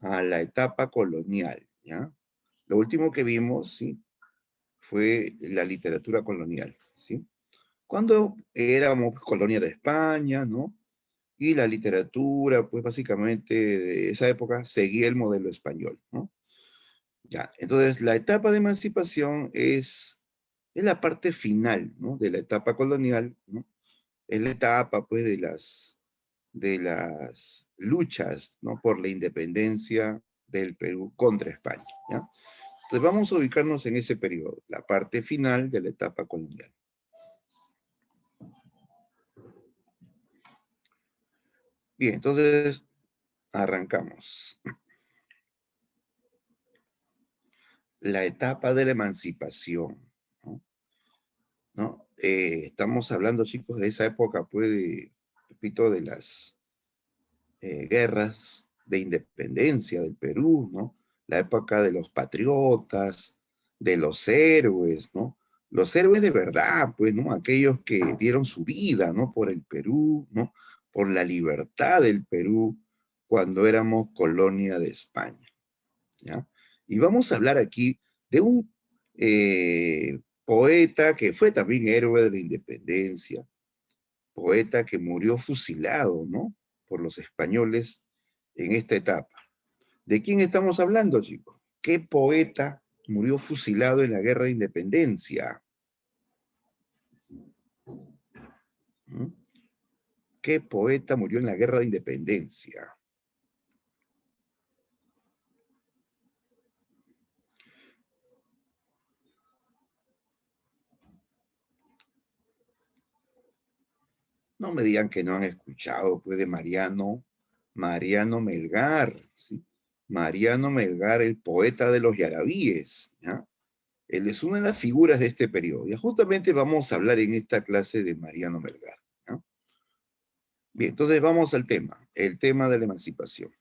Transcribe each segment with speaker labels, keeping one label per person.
Speaker 1: a la etapa colonial, ¿ya? Lo último que vimos, ¿sí? Fue la literatura colonial, ¿sí? Cuando éramos colonia de España, ¿no? Y la literatura, pues básicamente de esa época seguía el modelo español, ¿no? Ya, entonces la etapa de emancipación es la parte final, ¿no? De la etapa colonial, ¿no? Es la etapa, pues, de las luchas, ¿no? Por la independencia del Perú contra España, ¿ya? Entonces vamos a ubicarnos en ese periodo, la parte final de la etapa colonial. Bien, entonces arrancamos. La etapa de la emancipación, ¿no? ¿No? Estamos hablando, chicos, de esa época, pues, repito, de las guerras de independencia del Perú, ¿no? La época de los patriotas, de los héroes, ¿no? Los héroes de verdad, pues, ¿no? Aquellos que dieron su vida, ¿no? Por el Perú, ¿no? Por la libertad del Perú cuando éramos colonia de España, ¿ya? Y vamos a hablar aquí de un poeta que fue también héroe de la independencia, poeta que murió fusilado, ¿no? Por los españoles en esta etapa. ¿De quién estamos hablando, chicos? ¿Qué poeta murió fusilado en la Guerra de Independencia? ¿Mm? ¿Qué poeta murió en la Guerra de Independencia? No me digan que no han escuchado, pues, de Mariano Melgar, ¿sí? Mariano Melgar, el poeta de los Yarabíes, ¿ya? Él es una de las figuras de este periodo. Y justamente vamos a hablar en esta clase de Mariano Melgar, ¿ya? Bien, entonces vamos al tema, el tema de la emancipación.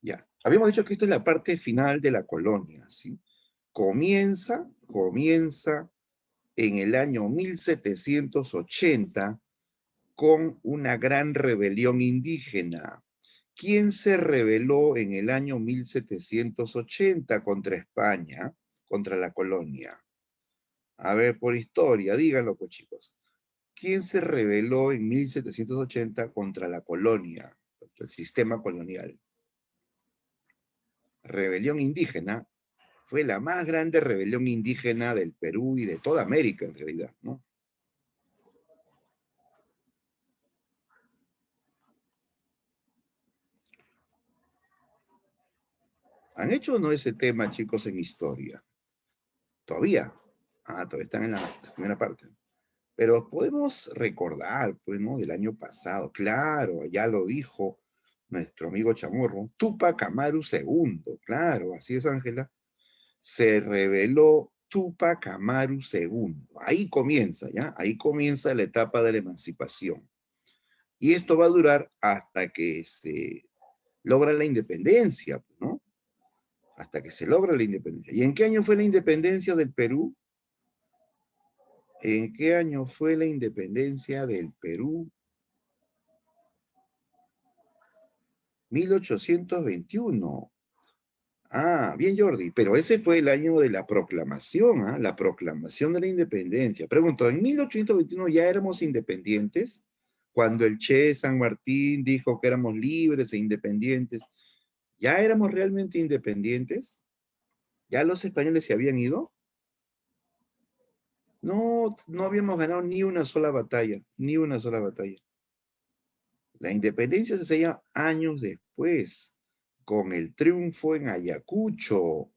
Speaker 1: Ya, habíamos dicho que esto es la parte final de la colonia, ¿sí? Comienza en el año 1780 con una gran rebelión indígena. ¿Quién se rebeló en el año 1780 contra España, contra la colonia? A ver, por historia, díganlo, pues, chicos. ¿Quién se rebeló en 1780 contra la colonia, contra el sistema colonial? Rebelión indígena. Fue la más grande rebelión indígena del Perú y de toda América, en realidad, ¿no? ¿Han hecho o no ese tema, chicos, en historia? Todavía. Todavía están en la primera parte. Pero podemos recordar, pues, ¿no? Del año pasado. Claro, ya lo dijo nuestro amigo Chamorro. Túpac Amaru II. Claro, así es, Ángela. Se rebeló Túpac Amaru II. Ahí comienza, ¿ya? Ahí comienza la etapa de la emancipación. Y esto va a durar hasta que se logra la independencia, ¿no? Hasta que se logra la independencia. ¿Y en qué año fue la independencia del Perú? ¿En qué año fue la independencia del Perú? 1821. Bien, Jordi, pero ese fue el año de la proclamación, ¿ah? La proclamación de la independencia. Pregunto, ¿en 1821 ya éramos independientes? Cuando el Che San Martín dijo que éramos libres e independientes, ¿ya éramos realmente independientes? ¿Ya los españoles se habían ido? No, no habíamos ganado ni una sola batalla, ni una sola batalla. La independencia se sella años después, con el triunfo en Ayacucho,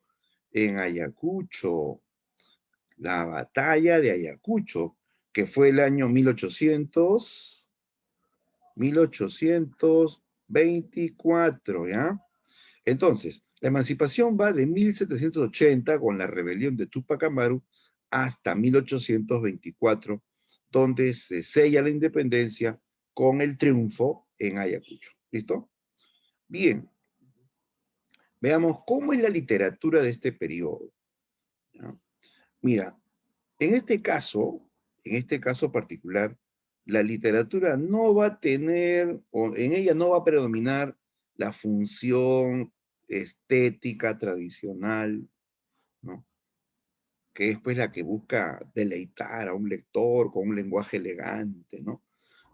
Speaker 1: la batalla de Ayacucho, que fue el año 1824, ¿ya? Entonces, la emancipación va de 1780 con la rebelión de Túpac Amaru hasta 1824, donde se sella la independencia con el triunfo en Ayacucho. ¿Listo? Bien, veamos cómo es la literatura de este periodo, ¿ya? Mira, en este caso particular, la literatura no va a tener, o en ella no va a predominar la función estética tradicional, ¿no? Que es pues la que busca deleitar a un lector con un lenguaje elegante, ¿no?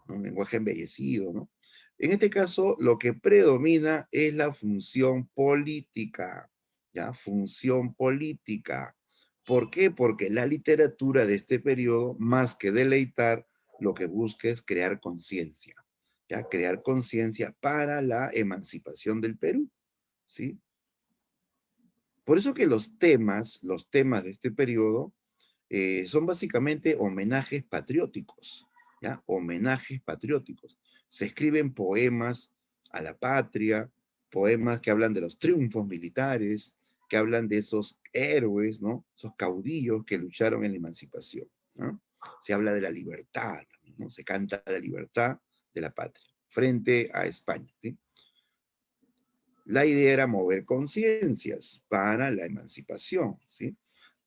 Speaker 1: Un lenguaje embellecido, ¿no? En este caso, lo que predomina es la función política, ¿ya? Función política. ¿Por qué? Porque la literatura de este periodo, más que deleitar, lo que busca es crear conciencia, ¿ya? Crear conciencia para la emancipación del Perú, ¿sí? Por eso que los temas de este periodo son básicamente homenajes patrióticos, ¿ya? Homenajes patrióticos. Se escriben poemas a la patria, poemas que hablan de los triunfos militares, que hablan de esos héroes, ¿no? Esos caudillos que lucharon en la emancipación, ¿no? Se habla de la libertad, ¿no? Se canta la libertad de la patria frente a España, ¿sí? La idea era mover conciencias para la emancipación, ¿sí?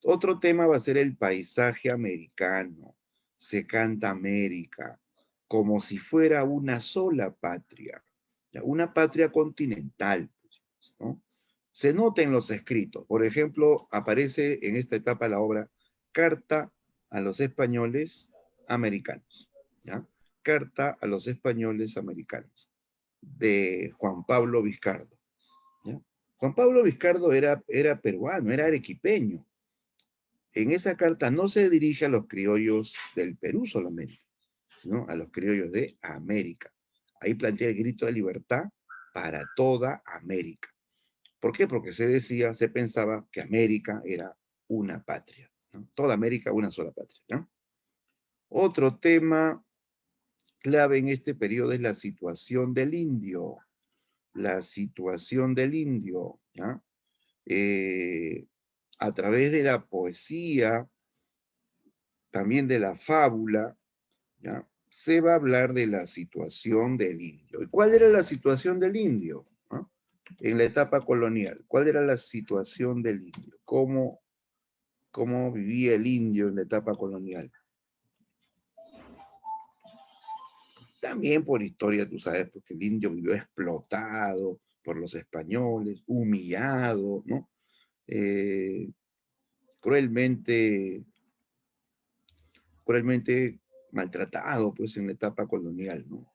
Speaker 1: Otro tema va a ser el paisaje americano. Se canta América como si fuera una sola patria, ¿ya? Una patria continental, ¿no? Se nota en los escritos. Por ejemplo, aparece en esta etapa la obra Carta a los españoles americanos, ¿ya? Carta a los españoles americanos, de Juan Pablo Vizcardo, ¿ya? Juan Pablo Vizcardo era peruano, era arequipeño. En esa carta no se dirige a los criollos del Perú solamente, ¿no? A los criollos de América. Ahí plantea el grito de libertad para toda América. ¿Por qué? Porque se decía, se pensaba que América era una patria, ¿no? Toda América una sola patria, ¿no? Otro tema clave en este periodo es la situación del indio. La situación del indio, ¿ya? A través de la poesía, también de la fábula, ¿ya? Se va a hablar de la situación del indio. ¿Y cuál era la situación del indio? ¿Ah? En la etapa colonial, ¿cuál era la situación del indio? ¿Cómo vivía el indio en la etapa colonial? También por historia, tú sabes, porque el indio vivió explotado por los españoles, humillado, ¿no? Eh, cruelmente, cruelmente maltratado, pues, en la etapa colonial, ¿no?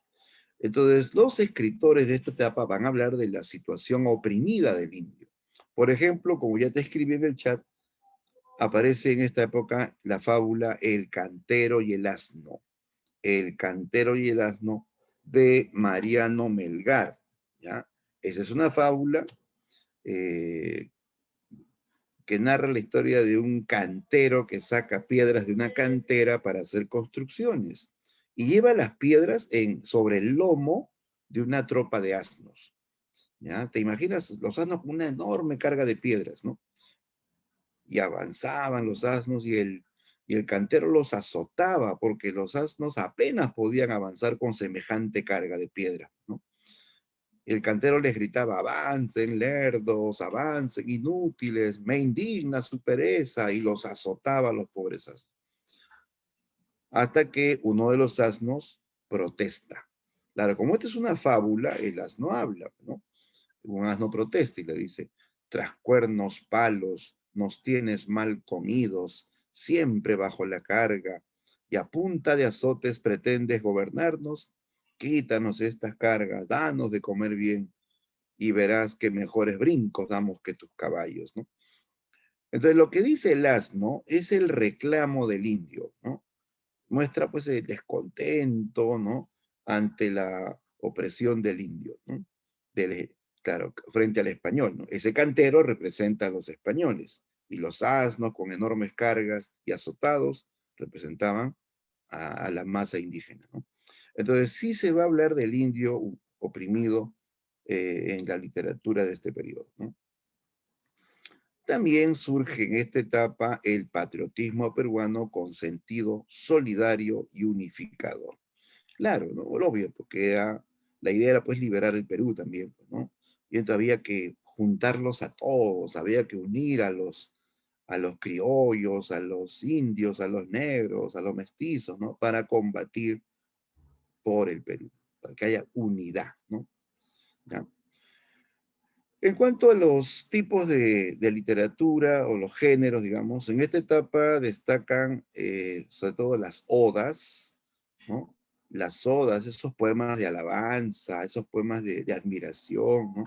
Speaker 1: Entonces, los escritores de esta etapa van a hablar de la situación oprimida del indio. Por ejemplo, como ya te escribí en el chat, aparece en esta época la fábula El cantero y el asno. El cantero y el asno de Mariano Melgar, ¿ya? Esa es una fábula eh, que narra la historia de un cantero que saca piedras de una cantera para hacer construcciones y lleva las piedras sobre el lomo de una tropa de asnos. ¿Ya? ¿Te imaginas los asnos con una enorme carga de piedras, ¿no? Y avanzaban los asnos y el cantero los azotaba porque los asnos apenas podían avanzar con semejante carga de piedra, ¿no? El cantero les gritaba, avancen, lerdos, avancen, inútiles, me indigna su pereza, y los azotaba a los pobres asnos. Hasta que uno de los asnos protesta. Claro, como esta es una fábula, el asno habla, ¿no? Un asno protesta y le dice, tras cuernos palos, nos tienes mal comidos, siempre bajo la carga, y a punta de azotes pretendes gobernarnos, quítanos estas cargas, danos de comer bien, y verás que mejores brincos damos que tus caballos, ¿no? Entonces, lo que dice el asno es el reclamo del indio, ¿no? Muestra, pues, el descontento, ¿no? Ante la opresión del indio, ¿no? Claro, frente al español, ¿no? Ese cantero representa a los españoles, y los asnos con enormes cargas y azotados representaban a la masa indígena, ¿no? Entonces, sí se va a hablar del indio oprimido en la literatura de este periodo, ¿no? También surge en esta etapa el patriotismo peruano con sentido solidario y unificador. Claro, ¿no? Lo obvio, porque la idea era pues liberar el Perú también, pues, ¿no? Y entonces había que juntarlos a todos, había que unir a los criollos, a los indios, a los negros, a los mestizos, ¿no? Para combatir por el Perú, para que haya unidad, ¿no? ¿Ya? En cuanto a los tipos de literatura o los géneros, digamos, en esta etapa destacan sobre todo las odas, ¿no? Las odas, esos poemas de alabanza, esos poemas de admiración, ¿no?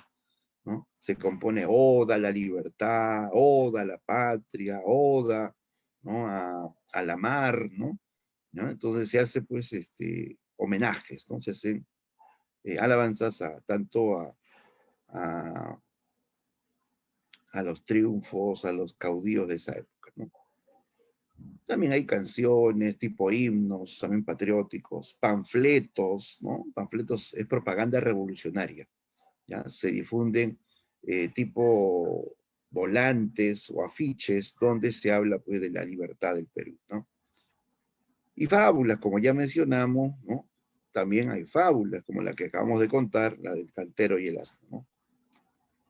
Speaker 1: ¿No? Se compone oda a la libertad, oda a la patria, oda, ¿no? A la mar, ¿no? ¿No? Entonces se hace, pues, homenajes, ¿no? Se hacen alabanzas tanto a a los triunfos, a los caudillos de esa época, ¿no? También hay canciones, tipo himnos, también patrióticos, panfletos, ¿no? Panfletos es propaganda revolucionaria, ¿ya? Se difunden tipo volantes o afiches donde se habla, pues, de la libertad del Perú, ¿no? Y fábulas, como ya mencionamos, ¿no? También hay fábulas, como la que acabamos de contar, la del cantero y el asno, ¿no?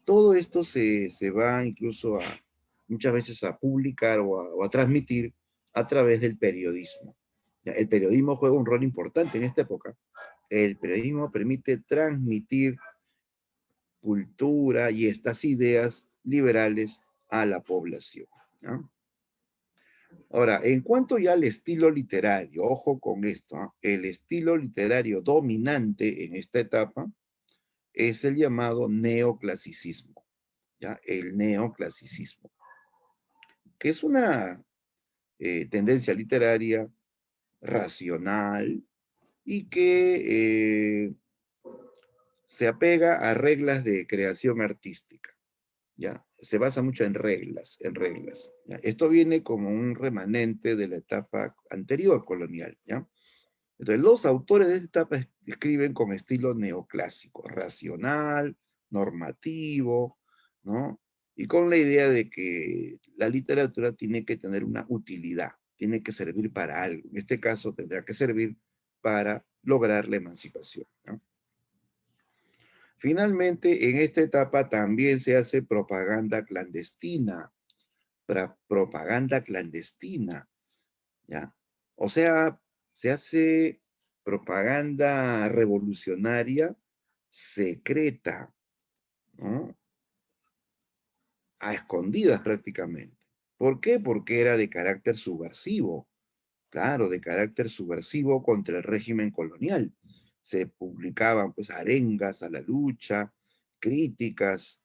Speaker 1: Todo esto se va incluso muchas veces a publicar o a transmitir a través del periodismo. Ya, el periodismo juega un rol importante en esta época. El periodismo permite transmitir cultura y estas ideas liberales a la población, ¿no? Ahora, en cuanto ya al estilo literario, ojo con esto, ¿no? El estilo literario dominante en esta etapa es el llamado neoclasicismo, ¿ya? El neoclasicismo, que es una tendencia literaria racional y que se apega a reglas de creación artística, ¿ya? Se basa mucho en reglas, en reglas, ¿ya? Esto viene como un remanente de la etapa anterior colonial, ¿ya? Entonces, los autores de esta etapa escriben con estilo neoclásico, racional, normativo, ¿no? Y con la idea de que la literatura tiene que tener una utilidad, tiene que servir para algo. En este caso, tendrá que servir para lograr la emancipación, ¿no? Finalmente, en esta etapa también se hace propaganda clandestina, propaganda clandestina, ¿ya? O sea, se hace propaganda revolucionaria secreta, ¿no? A escondidas prácticamente. ¿Por qué? Porque era de carácter subversivo, claro, de carácter subversivo contra el régimen colonial. Se publicaban, pues, arengas a la lucha, críticas,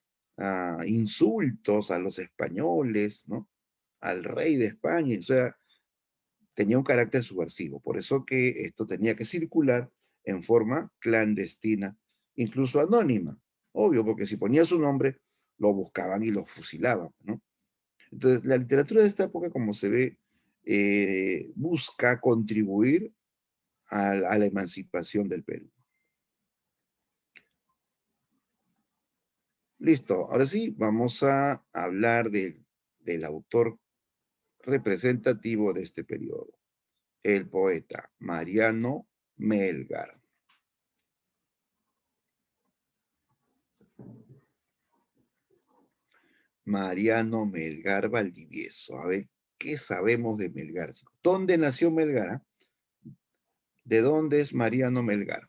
Speaker 1: insultos a los españoles, ¿no? Al rey de España, o sea, tenía un carácter subversivo, por eso que esto tenía que circular en forma clandestina, incluso anónima, obvio, porque si ponía su nombre, lo buscaban y lo fusilaban, ¿no? Entonces, la literatura de esta época, como se ve, busca contribuir a la emancipación del Perú. Listo, ahora sí, vamos a hablar del autor representativo de este periodo, el poeta Mariano Melgar. Mariano Melgar Valdivieso. A ver, ¿qué sabemos de Melgar, chicos? ¿Dónde nació Melgar? ¿De dónde es Mariano Melgar?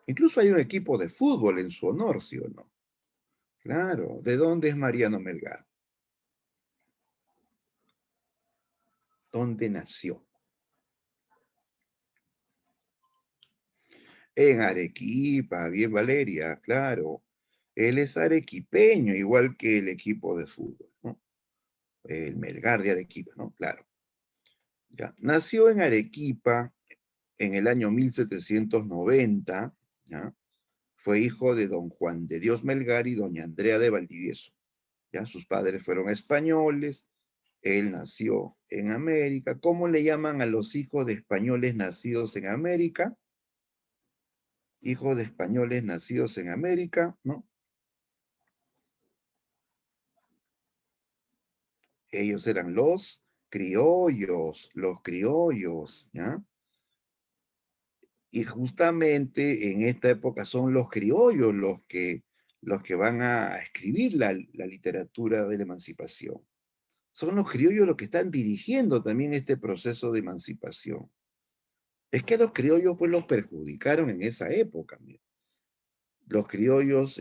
Speaker 1: Incluso hay un equipo de fútbol en su honor, ¿sí o no? Claro, ¿de dónde es Mariano Melgar? ¿Dónde nació? En Arequipa, bien Valeria, claro. Él es arequipeño, igual que el equipo de fútbol, ¿no? El Melgar de Arequipa, ¿no? Claro. Ya. Nació en Arequipa en el año 1790, ¿ya? Fue hijo de don Juan de Dios Melgar y doña Andrea de Valdivieso. ¿Ya? Sus padres fueron españoles, él nació en América. ¿Cómo le llaman a los hijos de españoles nacidos en América? Hijos de españoles nacidos en América, ¿no? Ellos eran los criollos, ¿ya? Y justamente en esta época son los criollos los que van a escribir la literatura de la emancipación. Son los criollos los que están dirigiendo también este proceso de emancipación. Es que los criollos pues los perjudicaron en esa época. Mira. los criollos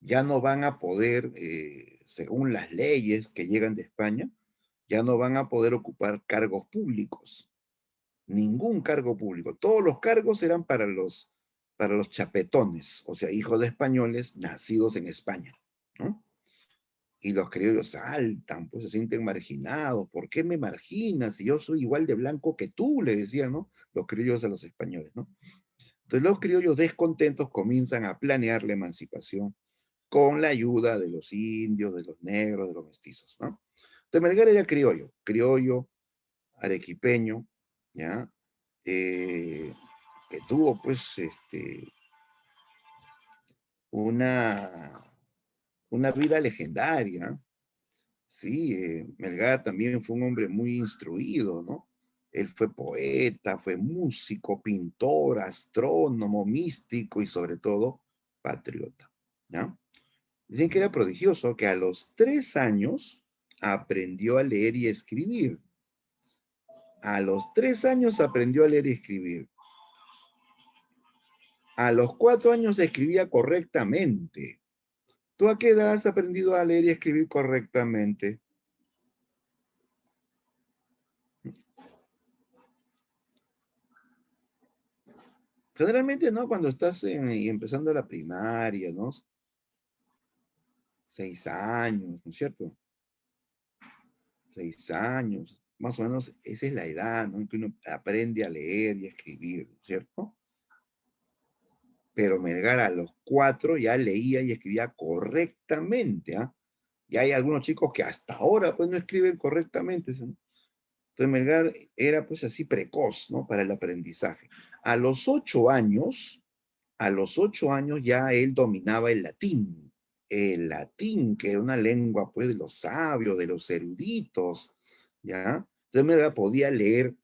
Speaker 1: ya no van a poder, según las leyes que llegan de España, ya no van a poder ocupar cargos públicos, ningún cargo público. Todos los cargos eran para los chapetones, o sea, hijos de españoles nacidos en España, ¿no? Y los criollos saltan, pues se sienten marginados. ¿Por qué me marginas si yo soy igual de blanco que tú? Le decían, ¿no? Los criollos a los españoles, ¿no? Entonces los criollos descontentos comienzan a planear la emancipación con la ayuda de los indios, de los negros, de los mestizos, ¿no? Entonces Melgar era criollo, criollo, arequipeño, ¿ya? Que tuvo, pues, una, una vida legendaria. Sí, Melgar también fue un hombre muy instruido, ¿no? Él fue poeta, fue músico, pintor, astrónomo, místico y sobre todo patriota, ¿ya? Dicen que era prodigioso, que a los 3 años aprendió a leer y escribir. A los 3 años aprendió a leer y escribir. A los 4 años escribía correctamente. ¿Tú a qué edad has aprendido a leer y escribir correctamente? Generalmente, ¿no? Cuando estás empezando la primaria, ¿no? 6 años, ¿no es cierto? 6 años, más o menos esa es la edad, ¿no? En que uno aprende a leer y a escribir, ¿no es cierto? Pero Melgar a los 4 ya leía y escribía correctamente, ¿ah? Y hay algunos chicos que hasta ahora pues no escriben correctamente, ¿no? Entonces Melgar era pues así precoz, ¿no? Para el aprendizaje. A los 8 años, a los 8 años ya él dominaba el latín, que era una lengua pues de los sabios, de los eruditos, ¿ya? Entonces Melgar podía leer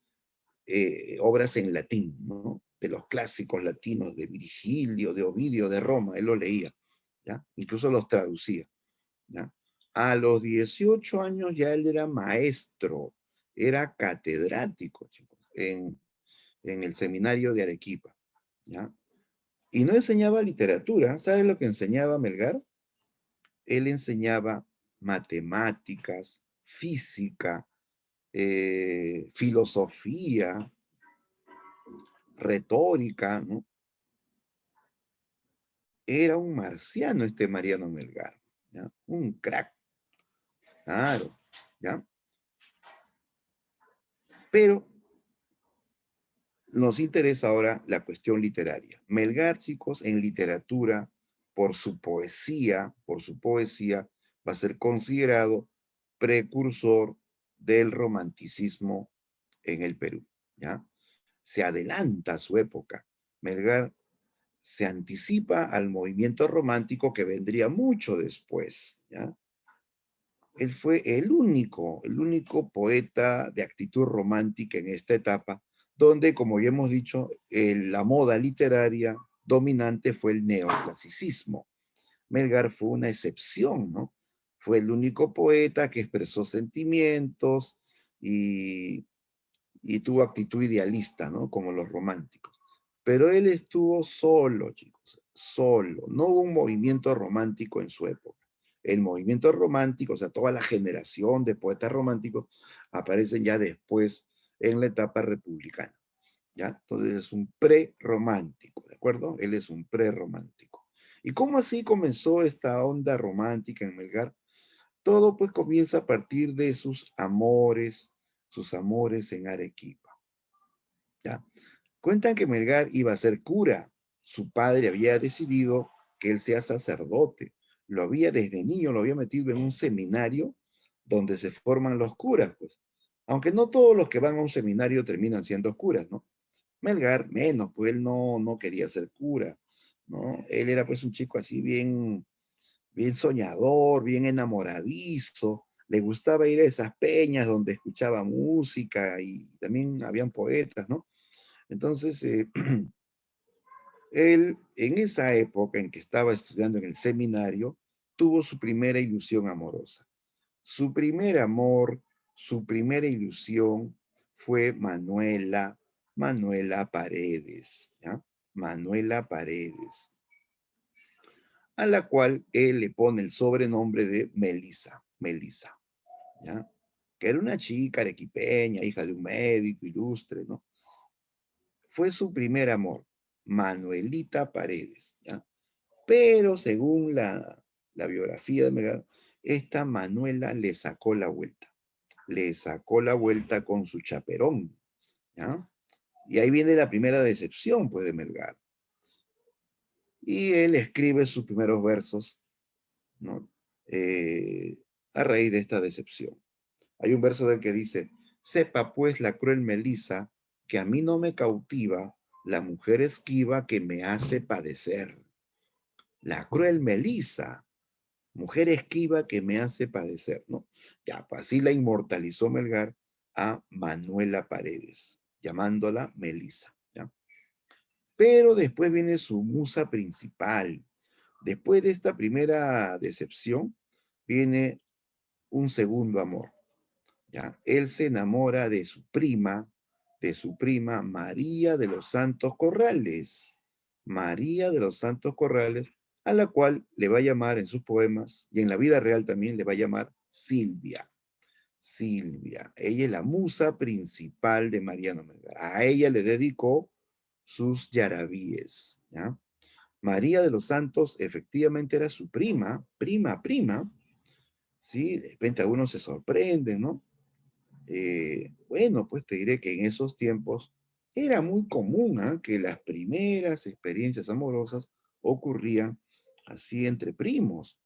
Speaker 1: obras en latín, ¿no? De los clásicos latinos, de Virgilio, de Ovidio, de Roma, él lo leía, ¿ya? Incluso los traducía, ¿ya? A los 18 años ya él era maestro, era catedrático, chicos, en el seminario de Arequipa, ¿ya? Y no enseñaba literatura, ¿sabes lo que enseñaba Melgar? Él enseñaba matemáticas, física, filosofía, retórica, ¿no? Era un marciano este Mariano Melgar, ¿ya? Un crack, claro, ¿ya? Pero nos interesa ahora la cuestión literaria. Melgar, chicos, en literatura, por su poesía, va a ser considerado precursor del romanticismo en el Perú, ¿ya? Se adelanta a su época. Melgar se anticipa al movimiento romántico que vendría mucho después, ¿ya? Él fue el único poeta de actitud romántica en esta etapa, donde, como ya hemos dicho, la moda literaria dominante fue el neoclasicismo. Melgar fue una excepción, ¿no? Fue el único poeta que expresó sentimientos y, y tuvo actitud idealista, ¿no? Como los románticos. Pero él estuvo solo, chicos, solo. No hubo un movimiento romántico en su época. El movimiento romántico, o sea, toda la generación de poetas románticos aparecen ya después en la etapa republicana, ¿ya? Entonces es un prerromántico, ¿de acuerdo? Él es un prerromántico. ¿Y cómo así comenzó esta onda romántica en Melgar? Todo pues comienza a partir de sus amores en Arequipa, ¿ya? Cuentan que Melgar iba a ser cura. Su padre había decidido que él sea sacerdote. Lo había desde niño, lo había metido en un seminario donde se forman los curas, pues. Aunque no todos los que van a un seminario terminan siendo curas, ¿no? Melgar menos, pues él no quería ser cura, ¿no? Él era pues un chico así bien soñador, bien enamoradizo. Le gustaba ir a esas peñas donde escuchaba música y también habían poetas, ¿no? Entonces, él, en esa época en que estaba estudiando en el seminario, tuvo su primera ilusión amorosa. Su primer amor, su primera ilusión fue Manuela Paredes, ¿ya? Manuela Paredes, a la cual él le pone el sobrenombre de Melisa, ¿ya? Que era una chica arequipeña, hija de un médico ilustre, ¿no? Fue su primer amor, Manuelita Paredes, ¿ya? Pero según la biografía de Melgar, esta Manuela le sacó la vuelta. Le sacó la vuelta con su chaperón, ¿ya? Y ahí viene la primera decepción, pues, de Melgar. Y él escribe sus primeros versos, ¿no? Eh, a raíz de esta decepción. Hay un verso del que dice, sepa pues la cruel Melisa que a mí no me cautiva la mujer esquiva que me hace padecer. La cruel Melisa, mujer esquiva que me hace padecer, ¿no? Ya, pues así la inmortalizó Melgar a Manuela Paredes, llamándola Melisa, ¿ya? Pero después viene su musa principal. Después de esta primera decepción, viene un segundo amor, ¿ya? Él se enamora de su prima María de los Santos Corrales. María de los Santos Corrales, a la cual le va a llamar en sus poemas y en la vida real también le va a llamar Silvia. Silvia, ella es la musa principal de Mariano Melgar. A ella le dedicó sus yarabíes, ¿ya? María de los Santos efectivamente era su prima, ¿sí? De repente algunos se sorprenden, ¿no? Bueno, pues te diré que en esos tiempos era muy común, ¿ah?, que las primeras experiencias amorosas ocurrían así entre primos.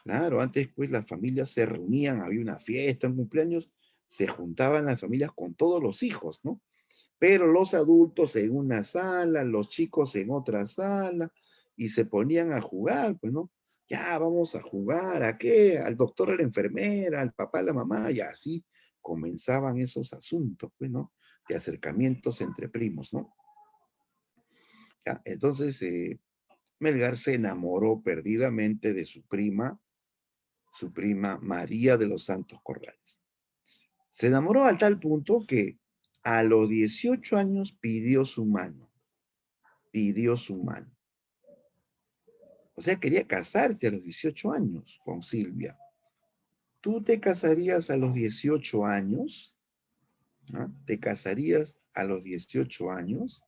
Speaker 1: Claro, antes pues las familias se reunían, había una fiesta, un cumpleaños, se juntaban las familias con todos los hijos, ¿no? Pero los adultos en una sala, los chicos en otra sala, y se ponían a jugar, pues, ¿no? Ya, vamos a jugar, ¿a qué? Al doctor, a la enfermera, al papá, a la mamá, y así comenzaban esos asuntos, pues, ¿no? De acercamientos entre primos, ¿no? Ya, entonces, Melgar se enamoró perdidamente de su prima María de los Santos Corrales. Se enamoró al tal punto que a los 18 años pidió su mano. O sea, quería casarse a los 18 años con Silvia. ¿Tú te casarías a los 18 años? ¿Ah? ¿Te casarías a los 18 años?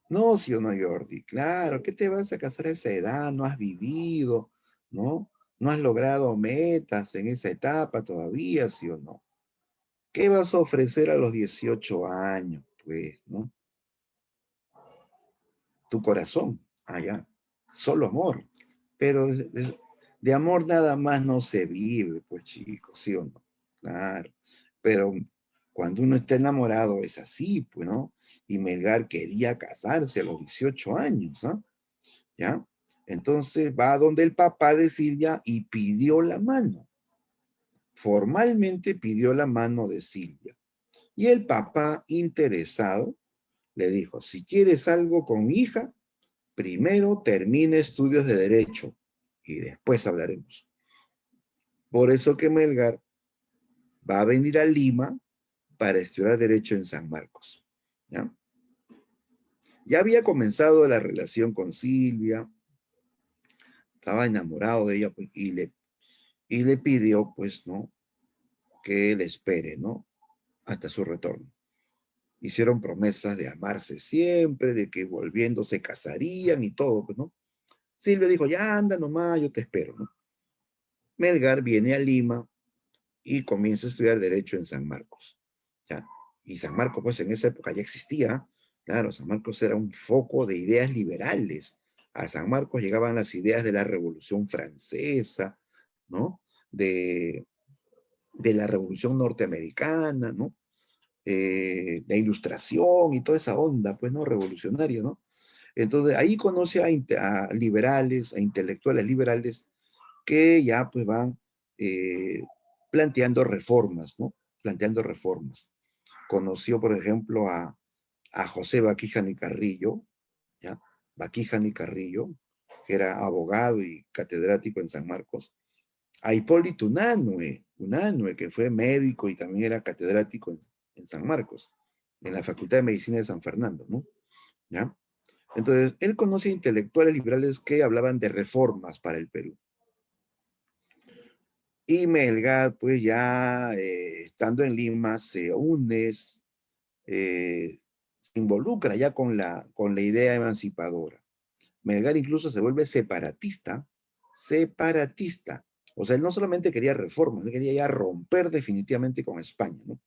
Speaker 1: No, sí o no, Jordi. Claro, ¿qué te vas a casar a esa edad? No has vivido, ¿no? No has logrado metas en esa etapa todavía, ¿sí o no? ¿Qué vas a ofrecer a los 18 años? Pues, ¿no? Tu corazón, allá, solo amor. Pero de amor nada más no se vive, pues chicos, ¿sí o no? Claro. Pero cuando uno está enamorado es así, pues, ¿no? Y Melgar quería casarse a los 18 años, ¿ah? ¿Ya? Entonces va donde el papá de Silvia y pidió la mano. Formalmente pidió la mano de Silvia. Y el papá, interesado, le dijo, si quieres algo con mi hija, primero termine estudios de derecho y después hablaremos. Por eso que Melgar va a venir a Lima para estudiar derecho en San Marcos. ¿Ya? Ya había comenzado la relación con Silvia, estaba enamorado de ella, pues, y le pidió, pues, ¿no?, que le espere, ¿no?, hasta su retorno. Hicieron promesas de amarse siempre, de que volviendo se casarían y todo, pues, ¿no? Silvia dijo, ya anda nomás, yo te espero, ¿no? Melgar viene a Lima y comienza a estudiar Derecho en San Marcos, ¿ya? Y San Marcos, pues en esa época ya existía, claro, San Marcos era un foco de ideas liberales. A San Marcos llegaban las ideas de la Revolución Francesa, ¿no? De la Revolución Norteamericana, ¿no? La Ilustración y toda esa onda, pues, ¿no?, revolucionaria, ¿no? Entonces, ahí conoce a liberales, a intelectuales liberales que ya, pues, van planteando reformas, ¿no? Planteando reformas. Conoció, por ejemplo, a José Baquijano y Carrillo, ¿ya? Baquijano y Carrillo, que era abogado y catedrático en San Marcos. A Hipólito Unanue, que fue médico y también era catedrático en San Marcos, en la Facultad de Medicina de San Fernando, ¿no? ¿Ya? Entonces, él conoce a intelectuales liberales que hablaban de reformas para el Perú. Y Melgar, pues ya estando en Lima, se une, se involucra ya con la idea emancipadora. Melgar incluso se vuelve separatista, separatista. O sea, él no solamente quería reformas, él quería ya romper definitivamente con España, ¿no?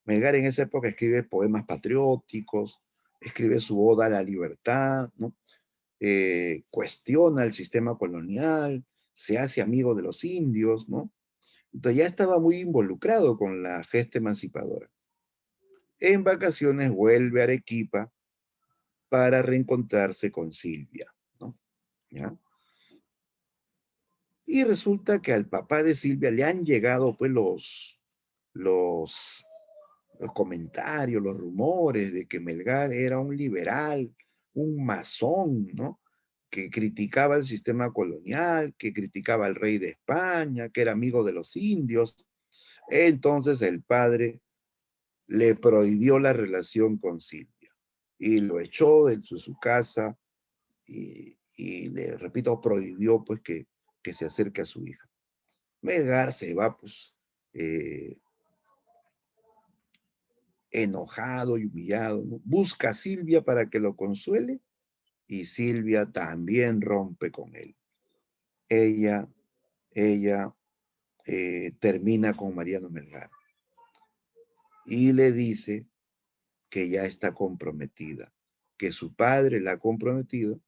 Speaker 1: Melgar en esa época escribe poemas patrióticos, escribe su oda a la libertad, ¿no? Cuestiona el sistema colonial, se hace amigo de los indios, ¿no? Entonces ya estaba muy involucrado con la gesta emancipadora. En vacaciones vuelve a Arequipa para reencontrarse con Silvia, ¿no? ¿Ya? Y resulta que al papá de Silvia le han llegado pues los, los comentarios, los rumores de que Melgar era un liberal, un masón, ¿no? Que criticaba el sistema colonial, que criticaba al rey de España, que era amigo de los indios. Entonces el padre le prohibió la relación con Silvia y lo echó de su casa y le, repito, prohibió pues que se acerque a su hija. Melgar se va pues eh, enojado y humillado, ¿no? Busca a Silvia para que lo consuele y Silvia también rompe con él. Ella, ella termina con Mariano Melgar y le dice que ya está comprometida, que su padre la ha comprometido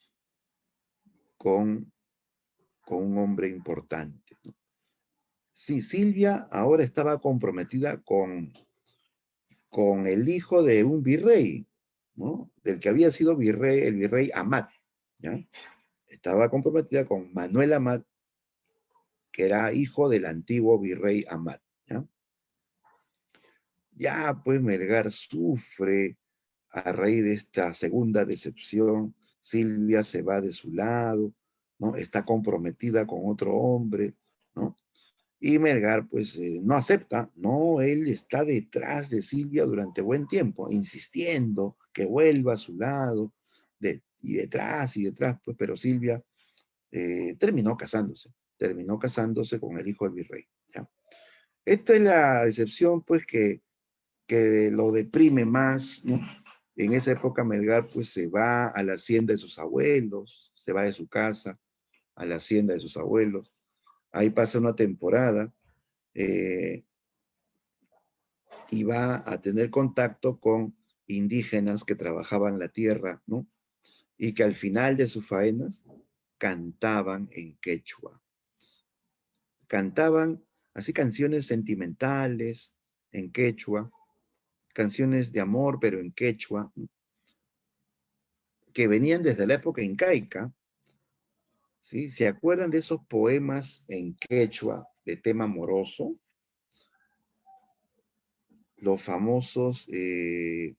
Speaker 1: con, con un hombre importante, ¿no? Sí, Silvia ahora estaba comprometida con el hijo de un virrey, ¿no? Del que había sido virrey, el virrey Amat, ¿ya? Estaba comprometida con Manuel Amat, que era hijo del antiguo virrey Amat, ¿ya? Ya, pues Melgar sufre a raíz de esta segunda decepción. Silvia se va de su lado, ¿no? Está comprometida con otro hombre, ¿no? Y Melgar, pues, no acepta, no, él está detrás de Silvia durante buen tiempo, insistiendo que vuelva a su lado, y detrás, pues, pero Silvia terminó casándose con el hijo del virrey, ¿ya? Esta es la decepción, pues, que lo deprime más, ¿no? En esa época Melgar, pues, se va a la hacienda de sus abuelos, se va de su casa a la hacienda de sus abuelos, ahí pasa una temporada, eh, y va a tener contacto con indígenas que trabajaban la tierra, ¿no? Y que al final de sus faenas cantaban en quechua. Cantaban así canciones sentimentales en quechua, canciones de amor, pero en quechua, que venían desde la época incaica, ¿sí? ¿Se acuerdan de esos poemas en quechua de tema amoroso? Los famosos, eh,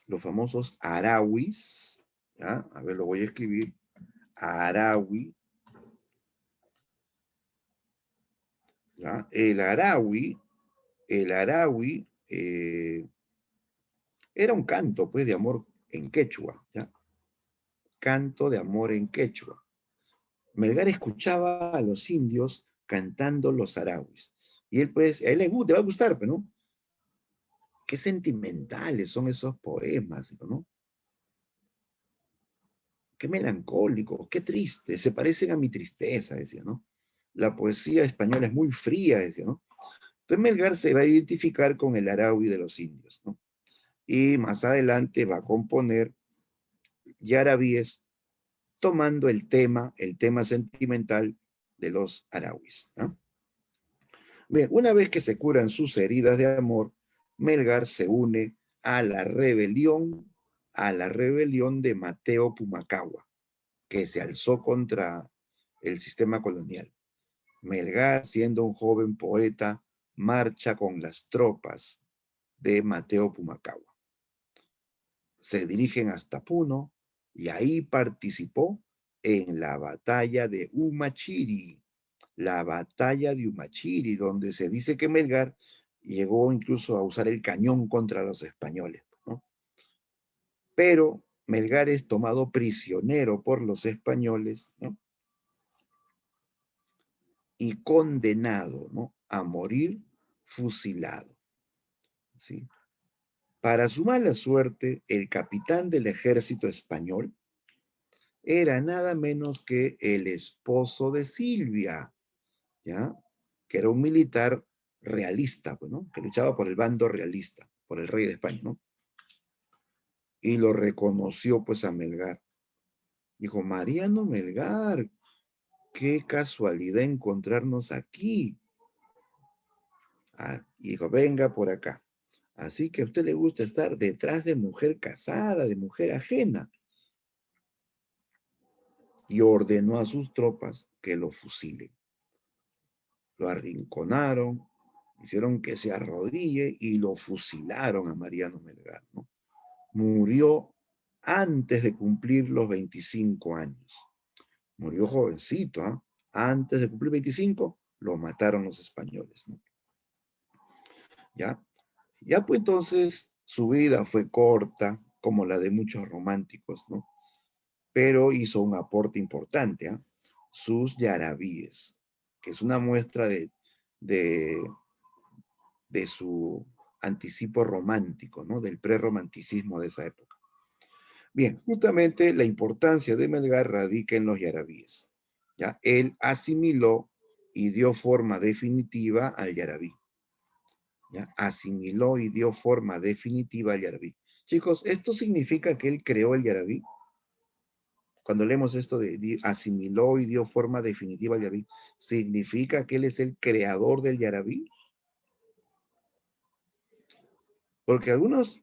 Speaker 1: los famosos arawis, ¿ya? A ver, lo voy a escribir. Arawi, ¿ya? El arawi era un canto, pues, de amor en quechua, ¿ya? Canto de amor en quechua. Melgar escuchaba a los indios cantando los arawis. Y él, pues, a él le va a gustar, pero ¿no? Qué sentimentales son esos poemas, ¿no? Qué melancólicos, qué tristes, se parecen a mi tristeza, decía, ¿no? La poesía española es muy fría, decía, ¿no? Entonces Melgar se va a identificar con el araui de los indios, ¿no? Y más adelante va a componer yarabíes tomando el tema sentimental de los arauis, ¿no? Bien, una vez que se curan sus heridas de amor, Melgar se une a la rebelión de Mateo Pumacahua, que se alzó contra el sistema colonial. Melgar, siendo un joven poeta, marcha con las tropas de Mateo Pumacahua. Se dirigen hasta Puno y ahí participó en la batalla de Humachiri, donde se dice que Melgar llegó incluso a usar el cañón contra los españoles, ¿no? Pero Melgar es tomado prisionero por los españoles, ¿no? Y condenado, ¿no?, a morir fusilado, ¿sí? Para su mala suerte, el capitán del ejército español era nada menos que el esposo de Silvia, ¿ya? Que era un militar realista, pues, ¿no?, que luchaba por el bando realista, por el rey de España, ¿no? Y lo reconoció, pues, a Melgar. Dijo: Mariano Melgar, qué casualidad encontrarnos aquí. Ah, y dijo: venga por acá. Así que a usted le gusta estar detrás de mujer casada, de mujer ajena. Y ordenó a sus tropas que lo fusilen. Lo arrinconaron, hicieron que se arrodille y lo fusilaron a Mariano Melgar, ¿no? Murió antes de cumplir los 25 años. Murió jovencito, ¿ah? Antes de cumplir 25, lo mataron los españoles, ¿no? ¿Ya? Ya pues entonces su vida fue corta, como la de muchos románticos, ¿no? Pero hizo un aporte importante, ¿ah? Sus yarabíes, que es una muestra de, de su anticipo romántico, ¿no? Del prerromanticismo de esa época. Bien, justamente la importancia de Melgar radica en los yarabíes, ¿ya? Él asimiló y dio forma definitiva al yarabí, ¿ya? Asimiló y dio forma definitiva al yarabí. Chicos, ¿esto significa que él creó el yarabí? Cuando leemos esto de asimiló y dio forma definitiva al yarabí, ¿significa que él es el creador del yarabí? Porque algunos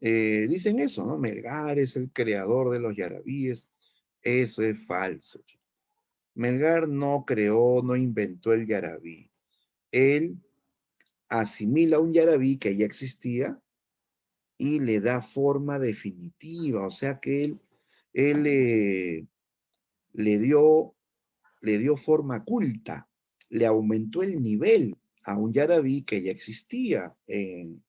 Speaker 1: dicen eso, ¿no? Melgar es el creador de los yarabíes. Eso es falso, chicos. Melgar no creó, no inventó el yarabí. Él asimila un yarabí que ya existía y le da forma definitiva. O sea que él le dio forma culta, le aumentó el nivel a un yarabí que ya existía en,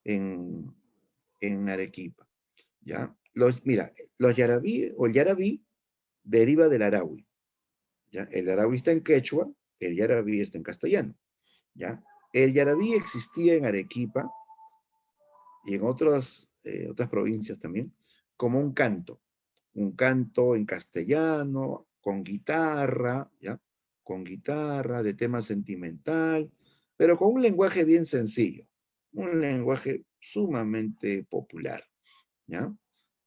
Speaker 1: en Arequipa. ¿Ya? Mira, los yarabí o el yarabí deriva del arahui. ¿Ya? El arahui está en quechua, el yarabí está en castellano. ¿Ya? El yarabí existía en Arequipa y en otras provincias también, como un canto en castellano, con guitarra, ¿ya? Con guitarra, de tema sentimental, pero con un lenguaje bien sencillo, un lenguaje sumamente popular, ¿ya?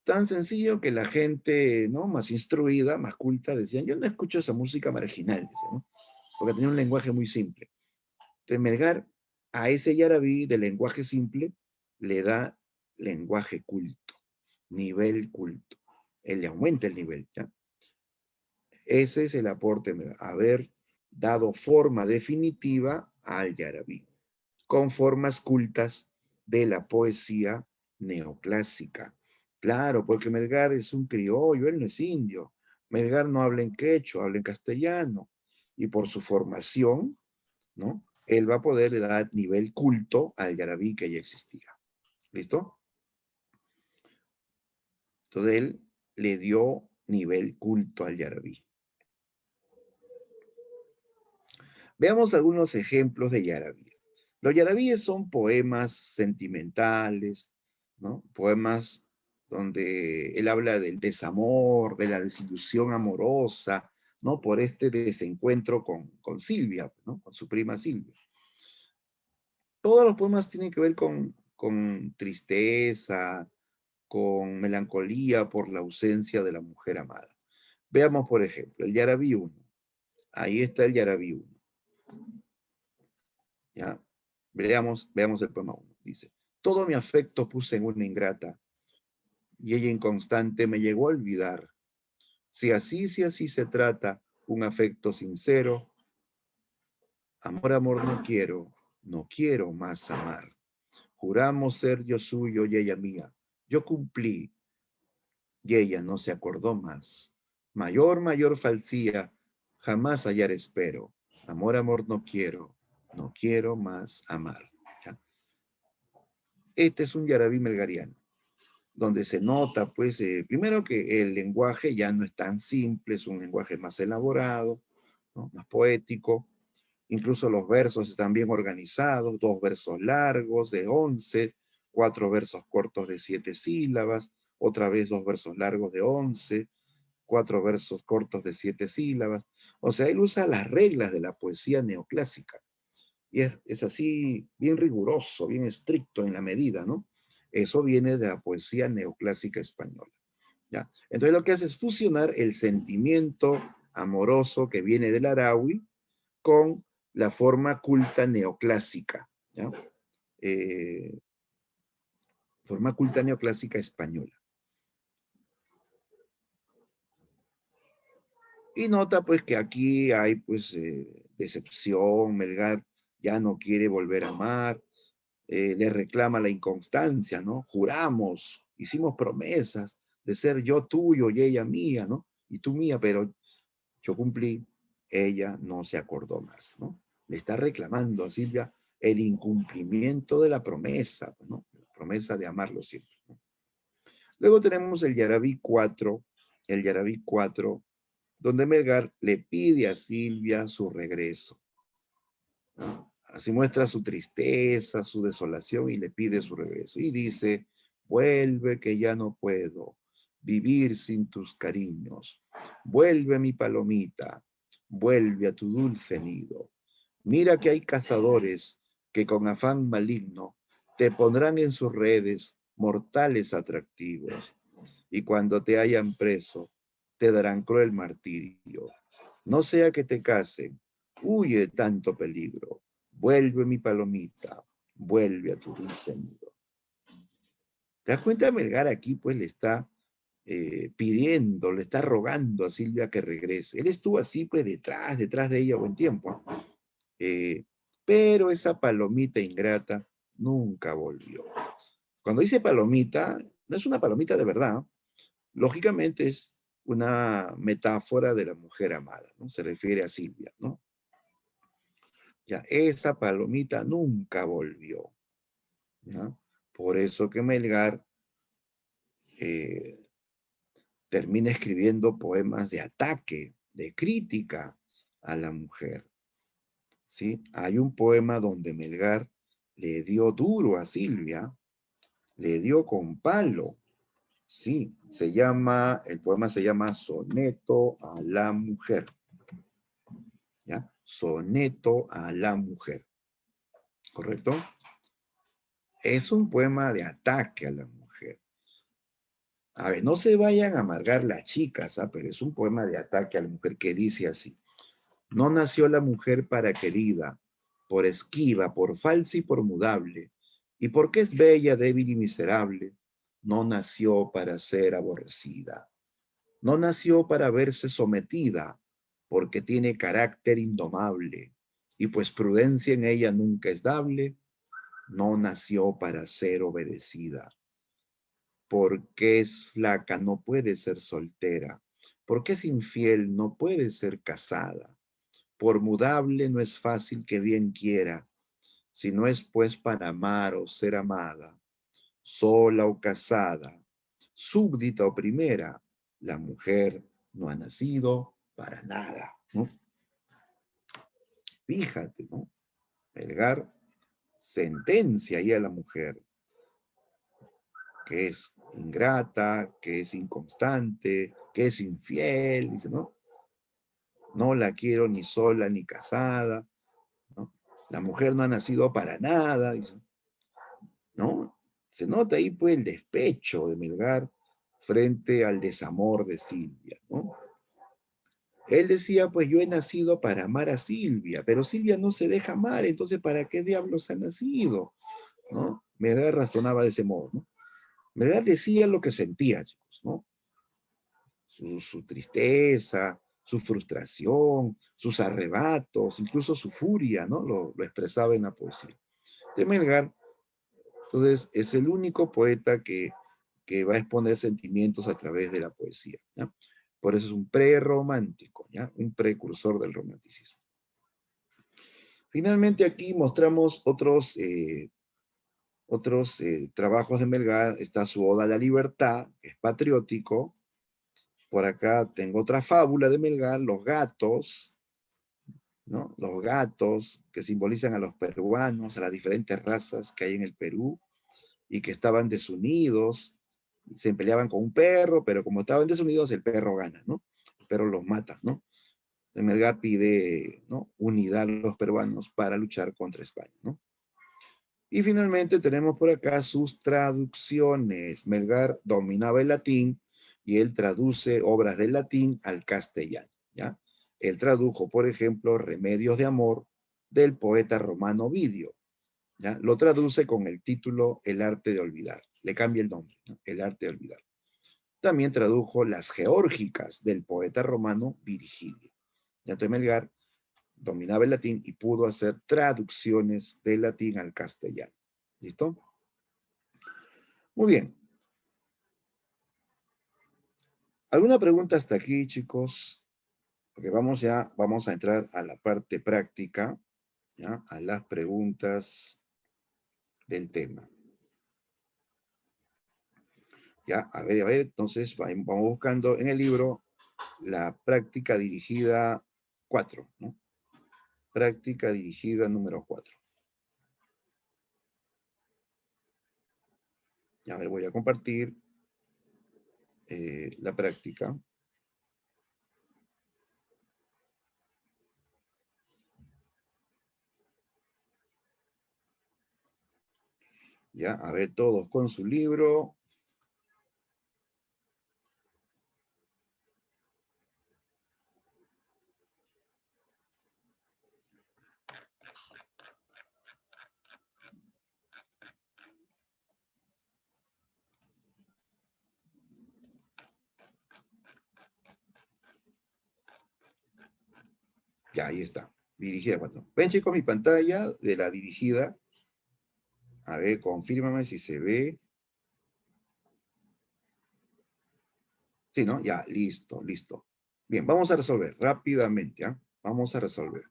Speaker 1: Tan sencillo que la gente, ¿no?, más instruida, más culta, decían: yo no escucho esa música marginal, decían, ¿no?, porque tenía un lenguaje muy simple. Entonces Melgar a ese yarabí de lenguaje simple le da lenguaje culto, nivel culto. Él le aumenta el nivel, ¿ya? Ese es el aporte, haber dado forma definitiva al yarabí, con formas cultas de la poesía neoclásica. Claro, porque Melgar es un criollo, él no es indio. Melgar no habla en quechua, habla en castellano. Y por su formación, ¿no?, él va a poder dar nivel culto al yarabí que ya existía. ¿Listo? Entonces él le dio nivel culto al yarabí. Veamos algunos ejemplos de yarabí. Los yarabíes son poemas sentimentales, ¿no? Poemas donde él habla del desamor, de la desilusión amorosa, ¿no?, por este desencuentro con Silvia, ¿no?, con su prima Silvia. Todos los poemas tienen que ver con tristeza, con melancolía por la ausencia de la mujer amada. Veamos, por ejemplo, el Yarabí 1. Ahí está el Yarabí 1. ¿Ya? Veamos el poema 1. Dice: todo mi afecto puse en una ingrata, y ella inconstante me llegó a olvidar. Si así se trata, un afecto sincero, amor, amor no quiero más amar. Juramos ser yo suyo y ella mía. Yo cumplí, y ella no se acordó más. Mayor falsía, jamás hallar espero. Amor, amor no quiero no quiero más amar. ¿Ya? Este es un yarabí melgariano, donde se nota, pues, primero que el lenguaje ya no es tan simple, es un lenguaje más elaborado, ¿no? Más poético. Incluso los versos están bien organizados, 2 versos largos de 11, 4 versos cortos de 7 sílabas, otra vez 2 versos largos de 11, 4 versos cortos de 7 sílabas. O sea, él usa las reglas de la poesía neoclásica. Y es así, bien riguroso, bien estricto en la medida, ¿no? Eso viene de la poesía neoclásica española. ¿Ya? Entonces lo que hace es fusionar el sentimiento amoroso que viene del Araui con la forma culta neoclásica, ¿ya? Eh, forma culta neoclásica española. Y nota pues que aquí hay pues decepción, Melgar ya no quiere volver a amar, le reclama la inconstancia, ¿no? Juramos, hicimos promesas de ser yo tuyo y ella mía, ¿no? Y tú mía, pero yo cumplí, ella no se acordó más, ¿no? Le está reclamando a Silvia el incumplimiento de la promesa, ¿no? La promesa de amarlo siempre, ¿no? Luego tenemos el Yarabí 4, donde Melgar le pide a Silvia su regreso, ¿no? Así muestra su tristeza, su desolación y le pide su regreso. Y dice, vuelve que ya no puedo vivir sin tus cariños. Vuelve mi palomita, vuelve a tu dulce nido. Mira que hay cazadores que con afán maligno te pondrán en sus redes mortales atractivos. Y cuando te hayan preso, te darán cruel martirio. No sea que te casen, huye de tanto peligro. Vuelve mi palomita, vuelve a tu dulce nido. ¿Te das cuenta? Melgar aquí pues le está pidiendo, le está rogando a Silvia que regrese. Él estuvo así pues detrás de ella buen tiempo. Eh, pero esa palomita ingrata nunca volvió. Cuando dice palomita, no es una palomita de verdad. Lógicamente es una metáfora de la mujer amada, ¿no? Se refiere a Silvia, ¿no? Ya, esa palomita nunca volvió, ¿no? Por eso que Melgar eh, termina escribiendo poemas de ataque, de crítica a la mujer, ¿sí? Hay un poema donde Melgar le dio duro a Silvia, le dio con palo, sí, el poema se llama Soneto a la mujer, ¿ya? Soneto a la mujer, ¿correcto? Es un poema de ataque a la mujer. A ver, no se vayan a amargar las chicas, ¿ah? Pero es un poema de ataque a la mujer que dice así. No nació la mujer para querida, por esquiva, por falsa y por mudable, y porque es bella, débil y miserable, no nació para ser aborrecida. No nació para verse sometida, porque tiene carácter indomable, y pues prudencia en ella nunca es dable, no nació para ser obedecida. Porque es flaca, no puede ser soltera. Porque es infiel, no puede ser casada. Por mudable no es fácil que bien quiera, si no es pues para amar o ser amada, sola o casada, súbdita o primera, la mujer no ha nacido para nada, ¿no? Fíjate, ¿no? Melgar sentencia ahí a la mujer, que es ingrata, que es inconstante, que es infiel, dice, ¿no? No la quiero ni sola ni casada, ¿no? La mujer no ha nacido para nada, dice, ¿no? Se nota ahí pues el despecho de Melgar frente al desamor de Silvia, ¿no? Él decía, pues yo he nacido para amar a Silvia, pero Silvia no se deja amar, entonces ¿para qué diablos ha nacido? ¿No? Melgar razonaba de ese modo, ¿no? Melgar decía lo que sentía, chicos, ¿no? Su tristeza, su frustración, sus arrebatos, incluso su furia, ¿no? Lo expresaba en la poesía. De Melgar, entonces, es el único poeta que va a exponer sentimientos a través de la poesía, ¿ya? Por eso es un prerromántico, ¿ya? Un precursor del romanticismo. Finalmente aquí mostramos otros trabajos de Melgar. Está su Oda a la Libertad, que es patriótico. Por acá tengo otra fábula de Melgar, Los Gatos, ¿no? Los gatos que simbolizan a los peruanos, a las diferentes razas que hay en el Perú y que estaban desunidos, se peleaban con un perro, pero como estaban desunidos, el perro gana, ¿no? El perro los mata, ¿no? Melgar pide, ¿no?, unidad a los peruanos para luchar contra España, ¿no? Y finalmente tenemos por acá sus traducciones. Melgar dominaba el latín y él traduce obras del latín al castellano, ¿ya? Él tradujo, por ejemplo, Remedios de Amor del poeta romano Ovidio, ¿ya? Lo traduce con el título El arte de olvidar. Le cambia el nombre, ¿no? El arte de olvidar. También tradujo Las Geórgicas del poeta romano Virgilio. Ya entonces Melgar dominaba el latín y pudo hacer traducciones del latín al castellano. ¿Listo? Muy bien. ¿Alguna pregunta hasta aquí, chicos? Porque vamos a entrar a la parte práctica, ¿ya? A las preguntas del tema. Ya, a ver, entonces vamos buscando en el libro la práctica dirigida 4, ¿no? Práctica dirigida número 4. Ya, a ver, voy a compartir la práctica. Ya, a ver, todos con su libro. Ya, ahí está. Dirigida 4. Ven, chicos, mi pantalla de la dirigida. A ver, confírmame si se ve. Sí, ¿no? Ya, listo, listo. Bien, vamos a resolver rápidamente, ¿ah? Vamos a resolver.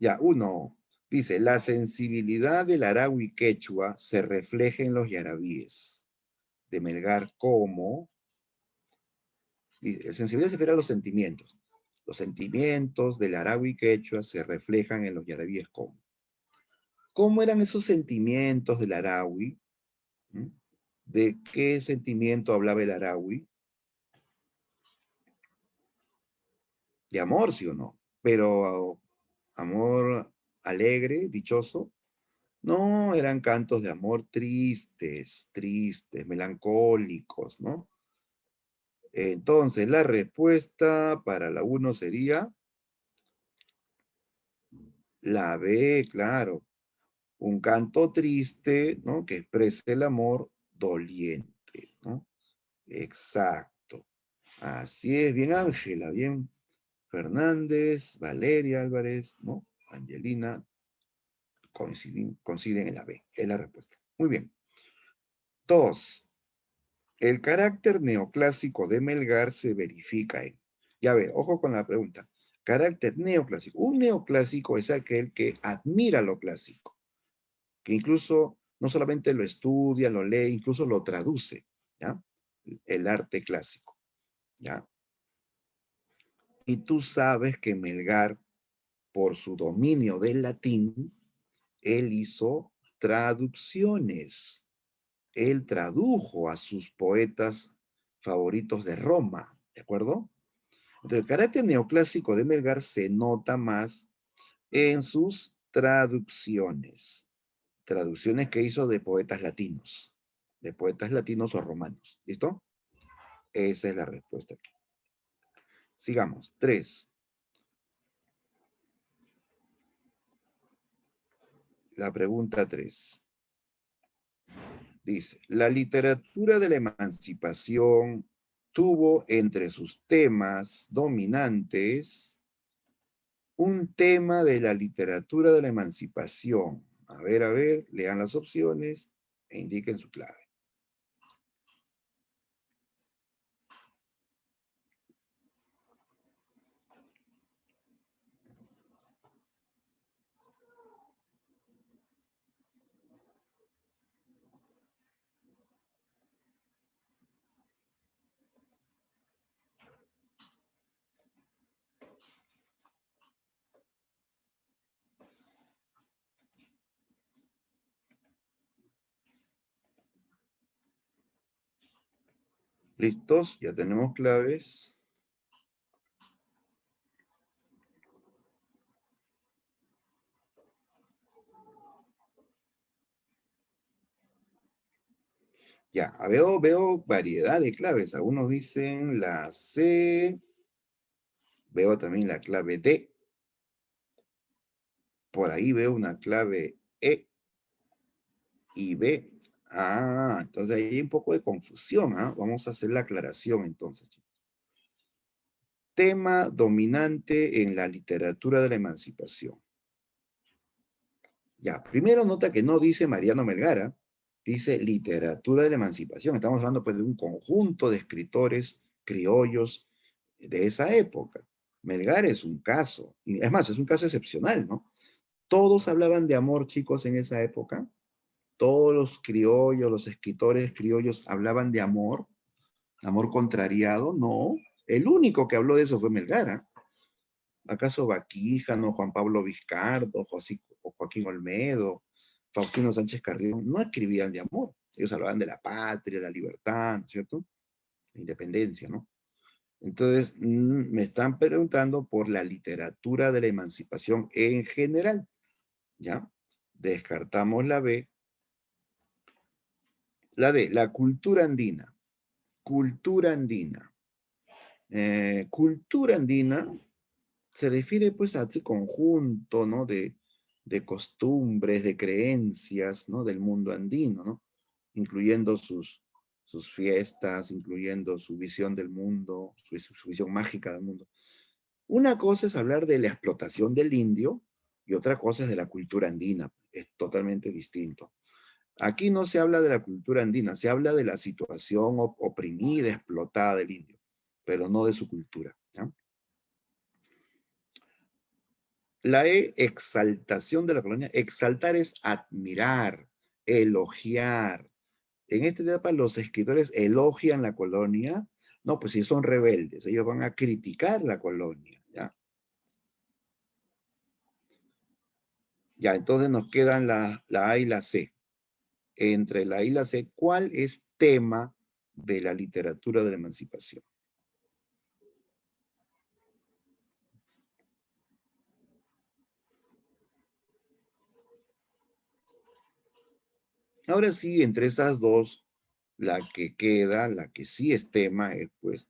Speaker 1: Ya, uno, dice, la sensibilidad del Arahui Quechua se refleja en los yarabíes de Melgar como, dice, la sensibilidad se refiere a los sentimientos. Los sentimientos del Arahui Quechua se reflejan en los yarabíes como. ¿Cómo eran esos sentimientos del Arahui? ¿Mm? ¿De qué sentimiento hablaba el Arahui? De amor, ¿sí o no? Pero amor alegre, dichoso. No, eran cantos de amor tristes, tristes, melancólicos, ¿no? Entonces, la respuesta para la 1 sería la B, claro. Un canto triste, ¿no? Que exprese el amor doliente, ¿no? Exacto. Así es, bien Ángela, bien Fernández, Valeria Álvarez, ¿no? Angelina, coinciden en la B, es la respuesta. Muy bien. 2. El carácter neoclásico de Melgar se verifica en. Ya ver, ojo con la pregunta. Carácter neoclásico. Un neoclásico es aquel que admira lo clásico, que incluso no solamente lo estudia, lo lee, incluso lo traduce, ¿ya? El arte clásico, ¿ya? Y tú sabes que Melgar, por su dominio del latín, él hizo traducciones. Él tradujo a sus poetas favoritos de Roma, ¿de acuerdo? Entonces, el carácter neoclásico de Melgar se nota más en sus traducciones. Traducciones que hizo de poetas latinos o romanos. ¿Listo? Esa es la respuesta aquí. Sigamos. 3. La pregunta 3. Dice, la literatura de la emancipación tuvo entre sus temas dominantes un tema de la literatura de la emancipación. A ver, lean las opciones e indiquen su clave. ¿Listos? Ya tenemos claves. Ya, veo variedad de claves. Algunos dicen la C. Veo también la clave D. Por ahí veo una clave E y B. Ah, entonces ahí hay un poco de confusión, ¿ah? Vamos a hacer la aclaración entonces, chicos. Tema dominante en la literatura de la emancipación. Ya, primero nota que no dice Mariano Melgar, dice literatura de la emancipación. Estamos hablando pues de un conjunto de escritores criollos de esa época. Melgar es un caso, y es más, es un caso excepcional, ¿no? Todos hablaban de amor, chicos, en esa época. Todos los criollos, los escritores criollos hablaban de amor contrariado, no. El único que habló de eso fue Melgar, ¿ah? ¿Acaso Baquíjano, Juan Pablo Vizcardo, Joaquín Olmedo, Faustino Sánchez Carrión no escribían de amor? Ellos hablaban de la patria, de la libertad, ¿no es cierto? La independencia, ¿no? Entonces, me están preguntando por la literatura de la emancipación en general, ¿ya? Descartamos la B. La D, la cultura andina. Cultura andina. Cultura andina se refiere pues a ese conjunto, ¿no? De costumbres, de creencias, ¿no? Del mundo andino, ¿no? Incluyendo sus fiestas, incluyendo su visión del mundo, su visión mágica del mundo. Una cosa es hablar de la explotación del indio y otra cosa es de la cultura andina. Es totalmente distinto. Aquí no se habla de la cultura andina, se habla de la situación oprimida, explotada del indio, pero no de su cultura, ¿no? La E, exaltación de la colonia. Exaltar es admirar, elogiar. En esta etapa los escritores elogian la colonia. No, pues si son rebeldes, ellos van a criticar la colonia, ¿ya? Ya, entonces nos quedan la A y la C. Entre la A y la C, ¿cuál es tema de la literatura de la emancipación? Ahora sí, entre esas dos, la que queda, la que sí es tema, es pues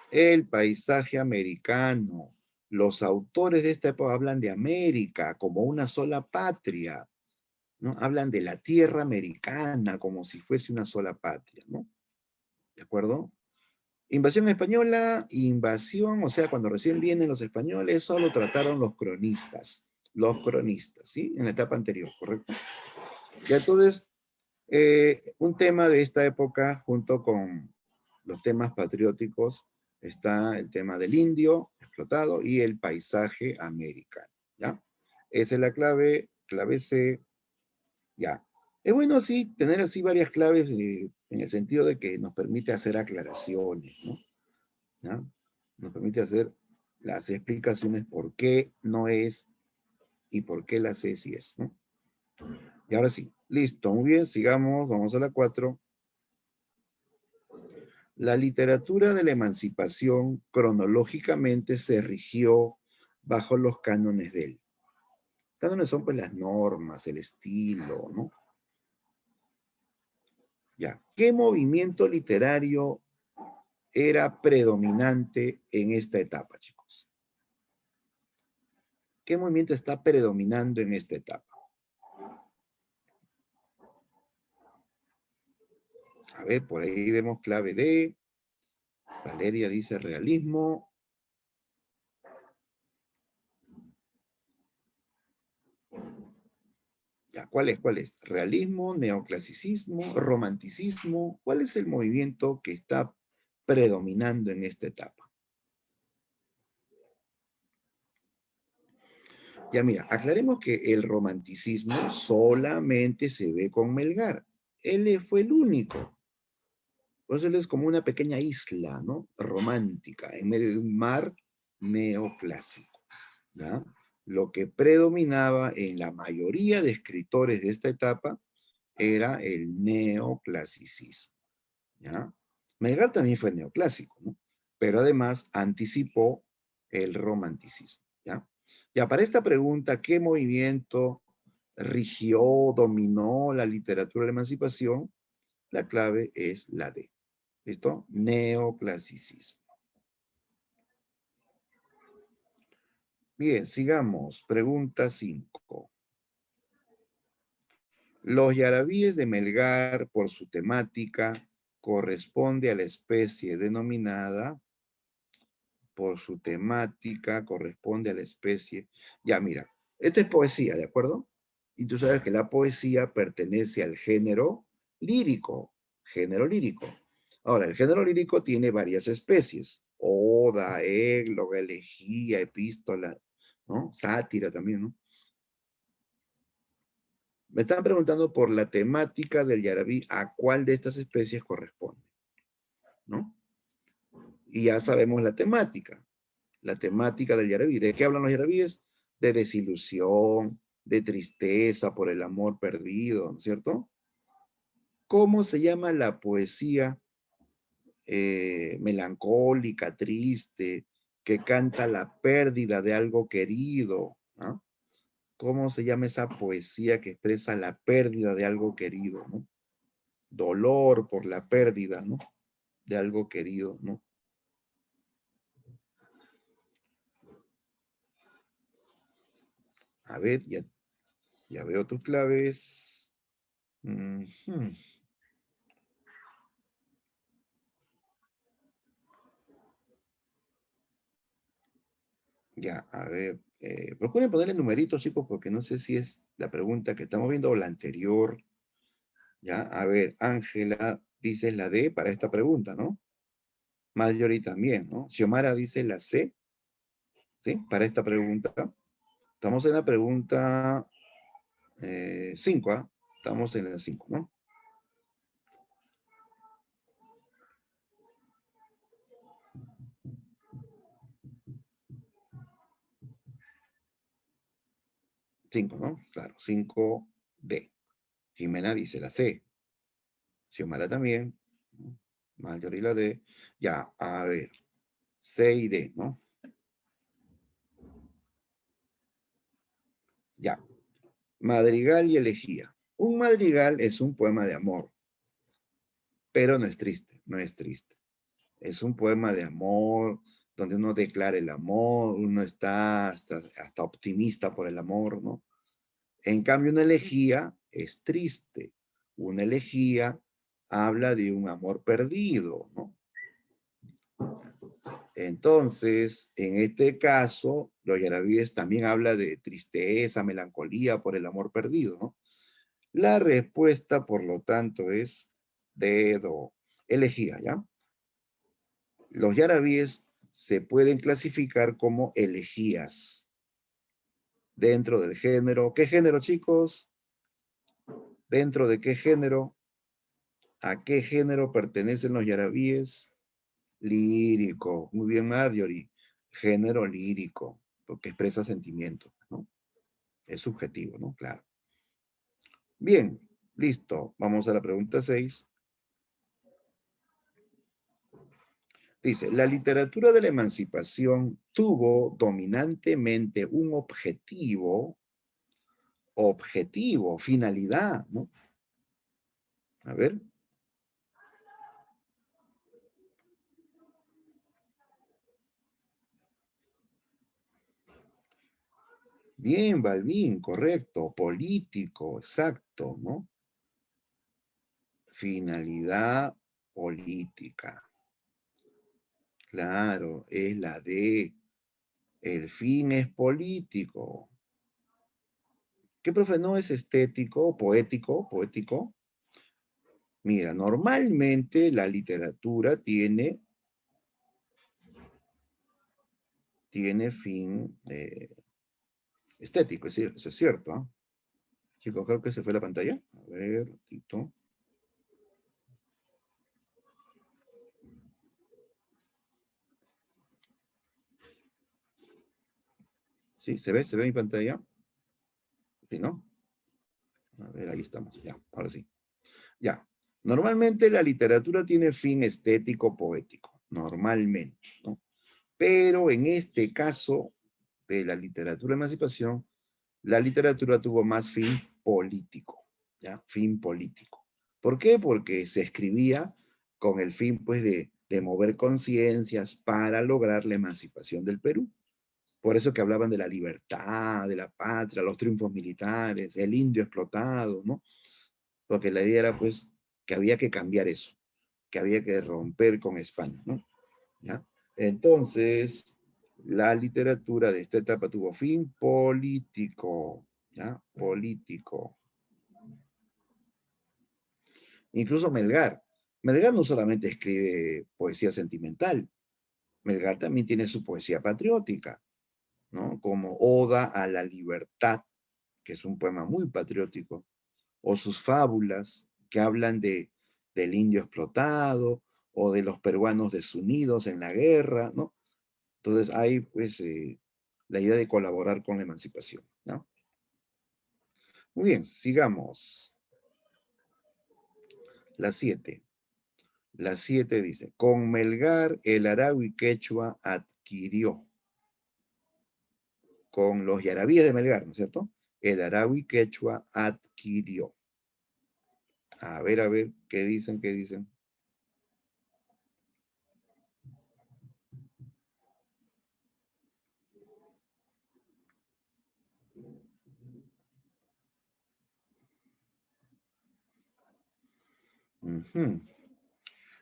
Speaker 1: el paisaje americano. Los autores de esta época hablan de América como una sola patria, ¿no? Hablan de la tierra americana como si fuese una sola patria, ¿no? ¿De acuerdo? Invasión española, invasión, o sea, cuando recién vienen los españoles, solo trataron los cronistas, ¿sí? En la etapa anterior, ¿correcto? Ya entonces, un tema de esta época, junto con los temas patrióticos, está el tema del indio explotado y el paisaje americano, ¿ya? Esa es la clave, clave C, ya. Es bueno, sí, tener así varias claves en el sentido de que nos permite hacer aclaraciones, ¿no? ¿Ya? Nos permite hacer las explicaciones por qué no es y por qué la C sí es, ¿no? Y ahora sí, listo, muy bien, sigamos, vamos a la 4. La literatura de la emancipación cronológicamente se rigió bajo los cánones de él. Cánones son pues las normas, el estilo, ¿no? Ya. ¿Qué movimiento literario era predominante en esta etapa, chicos? ¿Qué movimiento está predominando en esta etapa? A ver, por ahí vemos clave D. Valeria dice realismo. Ya, ¿cuál es? ¿Cuál es? ¿Realismo, neoclasicismo, romanticismo? ¿Cuál es el movimiento que está predominando en esta etapa? Ya mira, aclaremos que el romanticismo solamente se ve con Melgar. Él fue el único. Por eso él es como una pequeña isla, ¿no? Romántica, en medio de un mar neoclásico, ¿ya? Lo que predominaba en la mayoría de escritores de esta etapa era el neoclasicismo, ¿ya? Melgar también fue neoclásico, ¿no? Pero además anticipó el romanticismo, ¿ya? Ya, para esta pregunta, ¿qué movimiento rigió, dominó la literatura de la emancipación? La clave es la D. ¿Listo? Neoclasicismo. Bien, sigamos. Pregunta 5. Los yarabíes de Melgar, por su temática, corresponde a la especie denominada, por su temática, corresponde a la especie. Ya, mira, esto es poesía, ¿de acuerdo? Y tú sabes que la poesía pertenece al género lírico, género lírico. Ahora, el género lírico tiene varias especies: oda, égloga, elegía, epístola, ¿no? Sátira también, ¿no? Me están preguntando por la temática del yarabí, a cuál de estas especies corresponde, ¿no? Y ya sabemos la temática del yarabí. ¿De qué hablan los yarabíes? De desilusión, de tristeza por el amor perdido, ¿no es cierto? ¿Cómo se llama la poesía melancólica, triste, que canta la pérdida de algo querido? ¿No? ¿Cómo se llama esa poesía que expresa la pérdida de algo querido, ¿no? Dolor por la pérdida, ¿no? De algo querido, ¿no? A ver, ya veo tus claves. Ya, a ver. Procuren ponerle numeritos, chicos, porque no sé si es la pregunta que estamos viendo o la anterior. Ya, a ver, Ángela dice la D para esta pregunta, ¿no? Marjorie también, ¿no? Xiomara dice la C, ¿sí? Para esta pregunta. Estamos en la pregunta 5, ¿ah? Estamos en la 5, ¿no? Cinco, ¿no? Claro, 5D. Jimena dice la C. Xiomara también. Marjorie la D. Ya, a ver. C y D, ¿no? Ya. Madrigal y elegía. Un madrigal es un poema de amor, pero no es triste, no es triste. Es un poema de amor donde uno declara el amor, uno está hasta optimista por el amor, ¿no? En cambio, una elegía es triste. Una elegía habla de un amor perdido, ¿no? Entonces, en este caso, los yarabíes también habla de tristeza, melancolía por el amor perdido, ¿no? La respuesta, por lo tanto, es dedo. Elegía, ¿ya? Los yarabíes se pueden clasificar como elegías dentro del género. ¿Qué género, chicos? ¿Dentro de qué género? ¿A qué género pertenecen los yarabíes? Lírico. Muy bien, Marjorie. Género lírico, porque expresa sentimientos, ¿no? Es subjetivo, ¿no? Claro. Bien, listo. Vamos a la pregunta 6. Dice, la literatura de la emancipación tuvo dominantemente un objetivo, finalidad, ¿no? A ver. Bien, Balvin, correcto. Político, exacto, ¿no? Finalidad política. Claro, es la D. El fin es político. ¿Qué, profe? ¿No es estético, poético, poético? Mira, normalmente la literatura tiene fin estético, es decir, eso es cierto, ¿eh? Chicos, creo que se fue la pantalla. A ver, ratito. ¿Sí? ¿Se ve? ¿Se ve mi pantalla? ¿Sí, no? A ver, ahí estamos. Ya, ahora sí. Ya. Normalmente la literatura tiene fin estético poético, normalmente, ¿no? Pero en este caso de la literatura de emancipación, la literatura tuvo más fin político, ¿ya? Fin político. ¿Por qué? Porque se escribía con el fin, pues, de mover conciencias para lograr la emancipación del Perú. Por eso que hablaban de la libertad, de la patria, los triunfos militares, el indio explotado, ¿no? Porque la idea era, pues, que había que cambiar eso, que había que romper con España, ¿no? ¿Ya? Entonces, la literatura de esta etapa tuvo fin político, ¿ya? Político. Incluso Melgar. Melgar no solamente escribe poesía sentimental, Melgar también tiene su poesía patriótica, ¿no? Como Oda a la Libertad, que es un poema muy patriótico, o sus fábulas que hablan del indio explotado o de los peruanos desunidos en la guerra, ¿no? Entonces hay pues la idea de colaborar con la emancipación, ¿no? Muy bien, sigamos. La 7. La 7 dice, con Melgar el Aragui Quechua adquirió, con los yarabíes de Melgar, ¿no es cierto? El Aragui Quechua adquirió. A ver, ¿qué dicen? ¿Qué dicen? Ujú.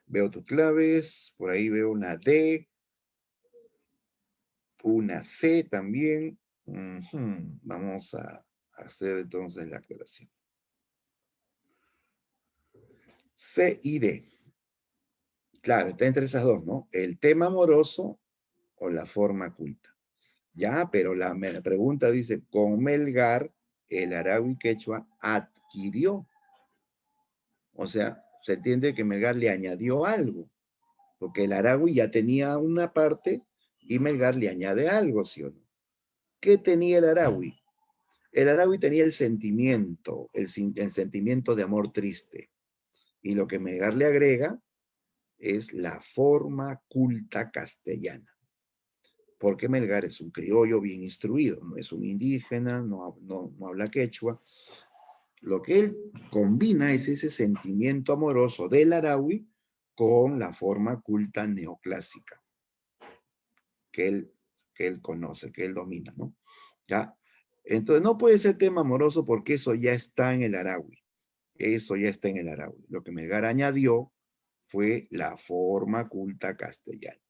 Speaker 1: Veo tus claves, por ahí veo una D, una C también. Ujú. Vamos a hacer entonces la aclaración. C y D. Claro, está entre esas dos, ¿no? El tema amoroso o la forma culta. Ya, pero la pregunta dice, con Melgar, el Aragui Quechua adquirió. O sea, se entiende que Melgar le añadió algo, porque el Aragui ya tenía una parte y Melgar le añade algo, ¿sí o no? ¿Qué tenía el Aragui? El Aragui tenía el sentimiento, el sentimiento de amor triste. Y lo que Melgar le agrega es la forma culta castellana. Porque Melgar es un criollo bien instruido, no es un indígena, no habla quechua. Lo que él combina es ese sentimiento amoroso del Aragui con la forma culta neoclásica que él, que él conoce, que él domina, ¿no? ¿Ya? Entonces no puede ser tema amoroso porque eso ya está en el Aragui. Eso ya está en el Aragui. Lo que Melgar añadió fue la forma culta castellana.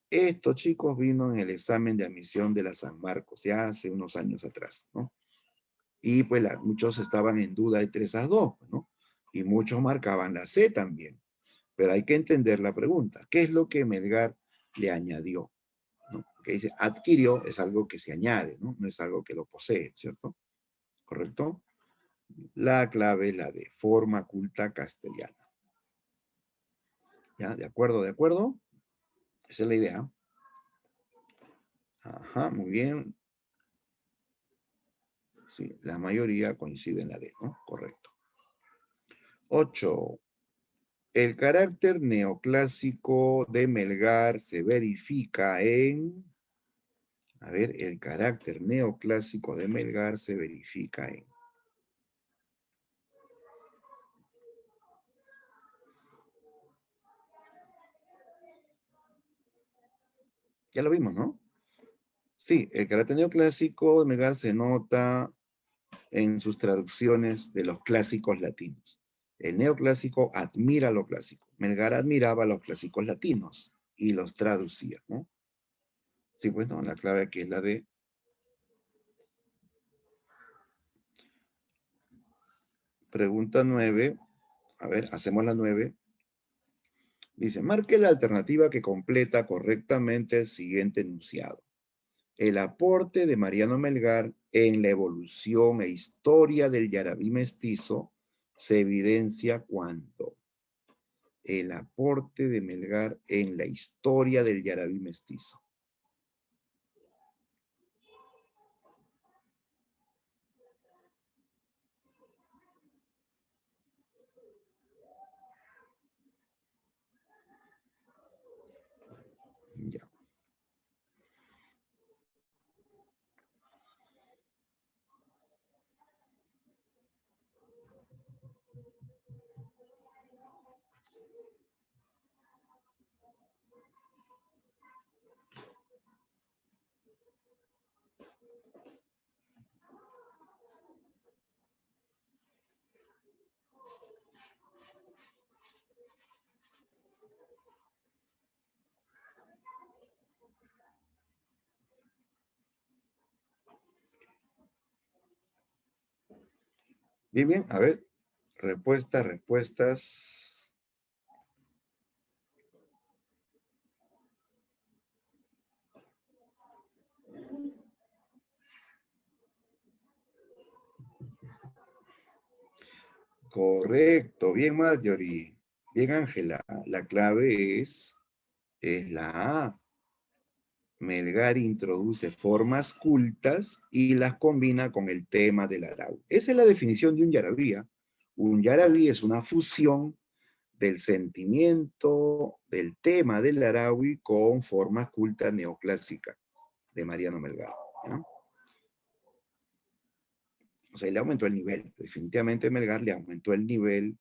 Speaker 1: Esto, chicos, vino en el examen de admisión de la San Marcos, ya hace unos años atrás, ¿no? Y pues muchos estaban en duda de 3 a 2, ¿no? Y muchos marcaban la C también. Pero hay que entender la pregunta. ¿Qué es lo que Melgar le añadió? ¿No? Que dice, adquirió es algo que se añade, ¿no? No es algo que lo posee, ¿cierto? ¿Correcto? La clave es la de forma culta castellana. ¿Ya? ¿De acuerdo? ¿De acuerdo? Esa es la idea. Ajá, muy bien. Sí, la mayoría coincide en la D, ¿no? Correcto. 8. El carácter neoclásico de Melgar se verifica en... A ver, el carácter neoclásico de Melgar se verifica en... Ya lo vimos, ¿no? Sí, el carácter neoclásico de Melgar se nota en sus traducciones de los clásicos latinos. El neoclásico admira lo clásico. Melgar admiraba los clásicos latinos y los traducía, ¿no? Sí, bueno, la clave aquí es la de... Pregunta 9. A ver, hacemos la 9. Dice, marque la alternativa que completa correctamente el siguiente enunciado. El aporte de Mariano Melgar en la evolución e historia del yarabí mestizo se evidencia cuando el aporte de Melgar en la historia del yarabí mestizo. Bien, bien, a ver, respuestas. Correcto, bien Marjorie, bien Ángela, la clave es la A. Melgar introduce formas cultas y las combina con el tema del Arau. Esa es la definición de un yarabí. Un yarabí es una fusión del sentimiento, del tema del Araui con formas cultas neoclásicas de Mariano Melgar. ¿Ya? O sea, le aumentó el nivel. Definitivamente Melgar le aumentó el nivel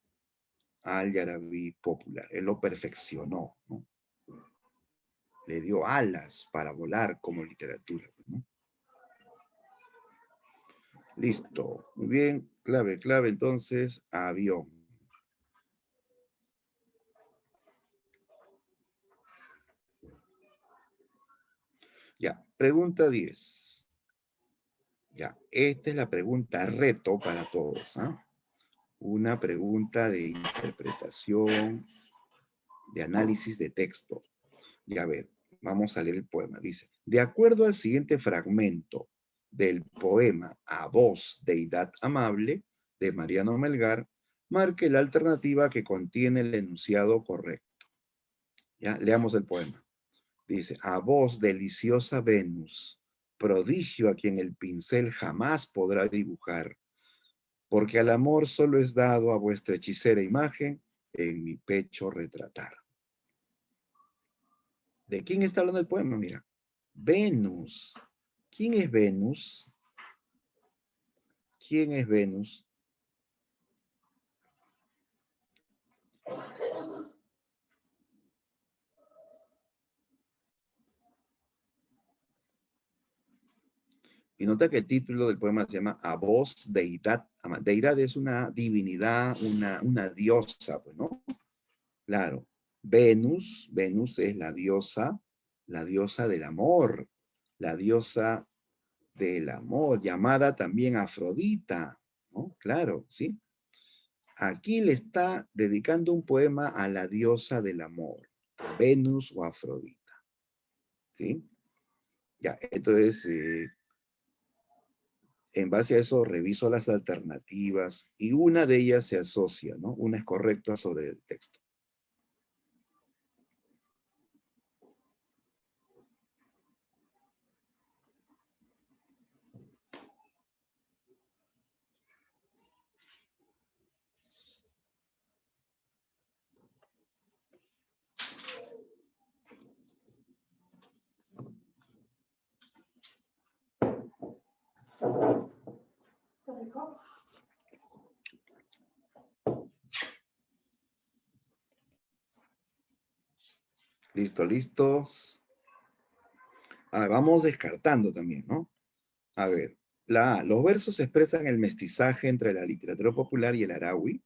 Speaker 1: al yarabí popular. Él lo perfeccionó, ¿no? Le dio alas para volar como literatura, ¿no? Listo. Muy bien. Clave, clave. Entonces, avión. Ya. Pregunta 10. Ya. Esta es la pregunta reto para todos. ¿Ah? Una pregunta de interpretación, de análisis de texto. Ya a ver. Vamos a leer el poema. Dice, de acuerdo al siguiente fragmento del poema A vos, deidad amable, de Mariano Melgar, marque la alternativa que contiene el enunciado correcto. Ya, leamos el poema. Dice, a vos, deliciosa Venus, prodigio a quien el pincel jamás podrá dibujar, porque al amor solo es dado a vuestra hechicera imagen en mi pecho retratar. ¿De quién está hablando el poema? Mira, Venus. ¿Quién es Venus? ¿Quién es Venus? Y nota que el título del poema se llama A vos, deidad. Deidad es una divinidad, una diosa, pues, ¿no? Claro. Venus es la diosa del amor, la diosa del amor, llamada también Afrodita, ¿no? Claro, ¿sí? Aquí le está dedicando un poema a la diosa del amor, a Venus o Afrodita, ¿sí? Ya, entonces, en base a eso reviso las alternativas y una de ellas se asocia, ¿no? Una es correcta sobre el texto. Listo, listos. Vamos descartando también, ¿no? A ver, la A, los versos expresan el mestizaje entre la literatura popular y el araui.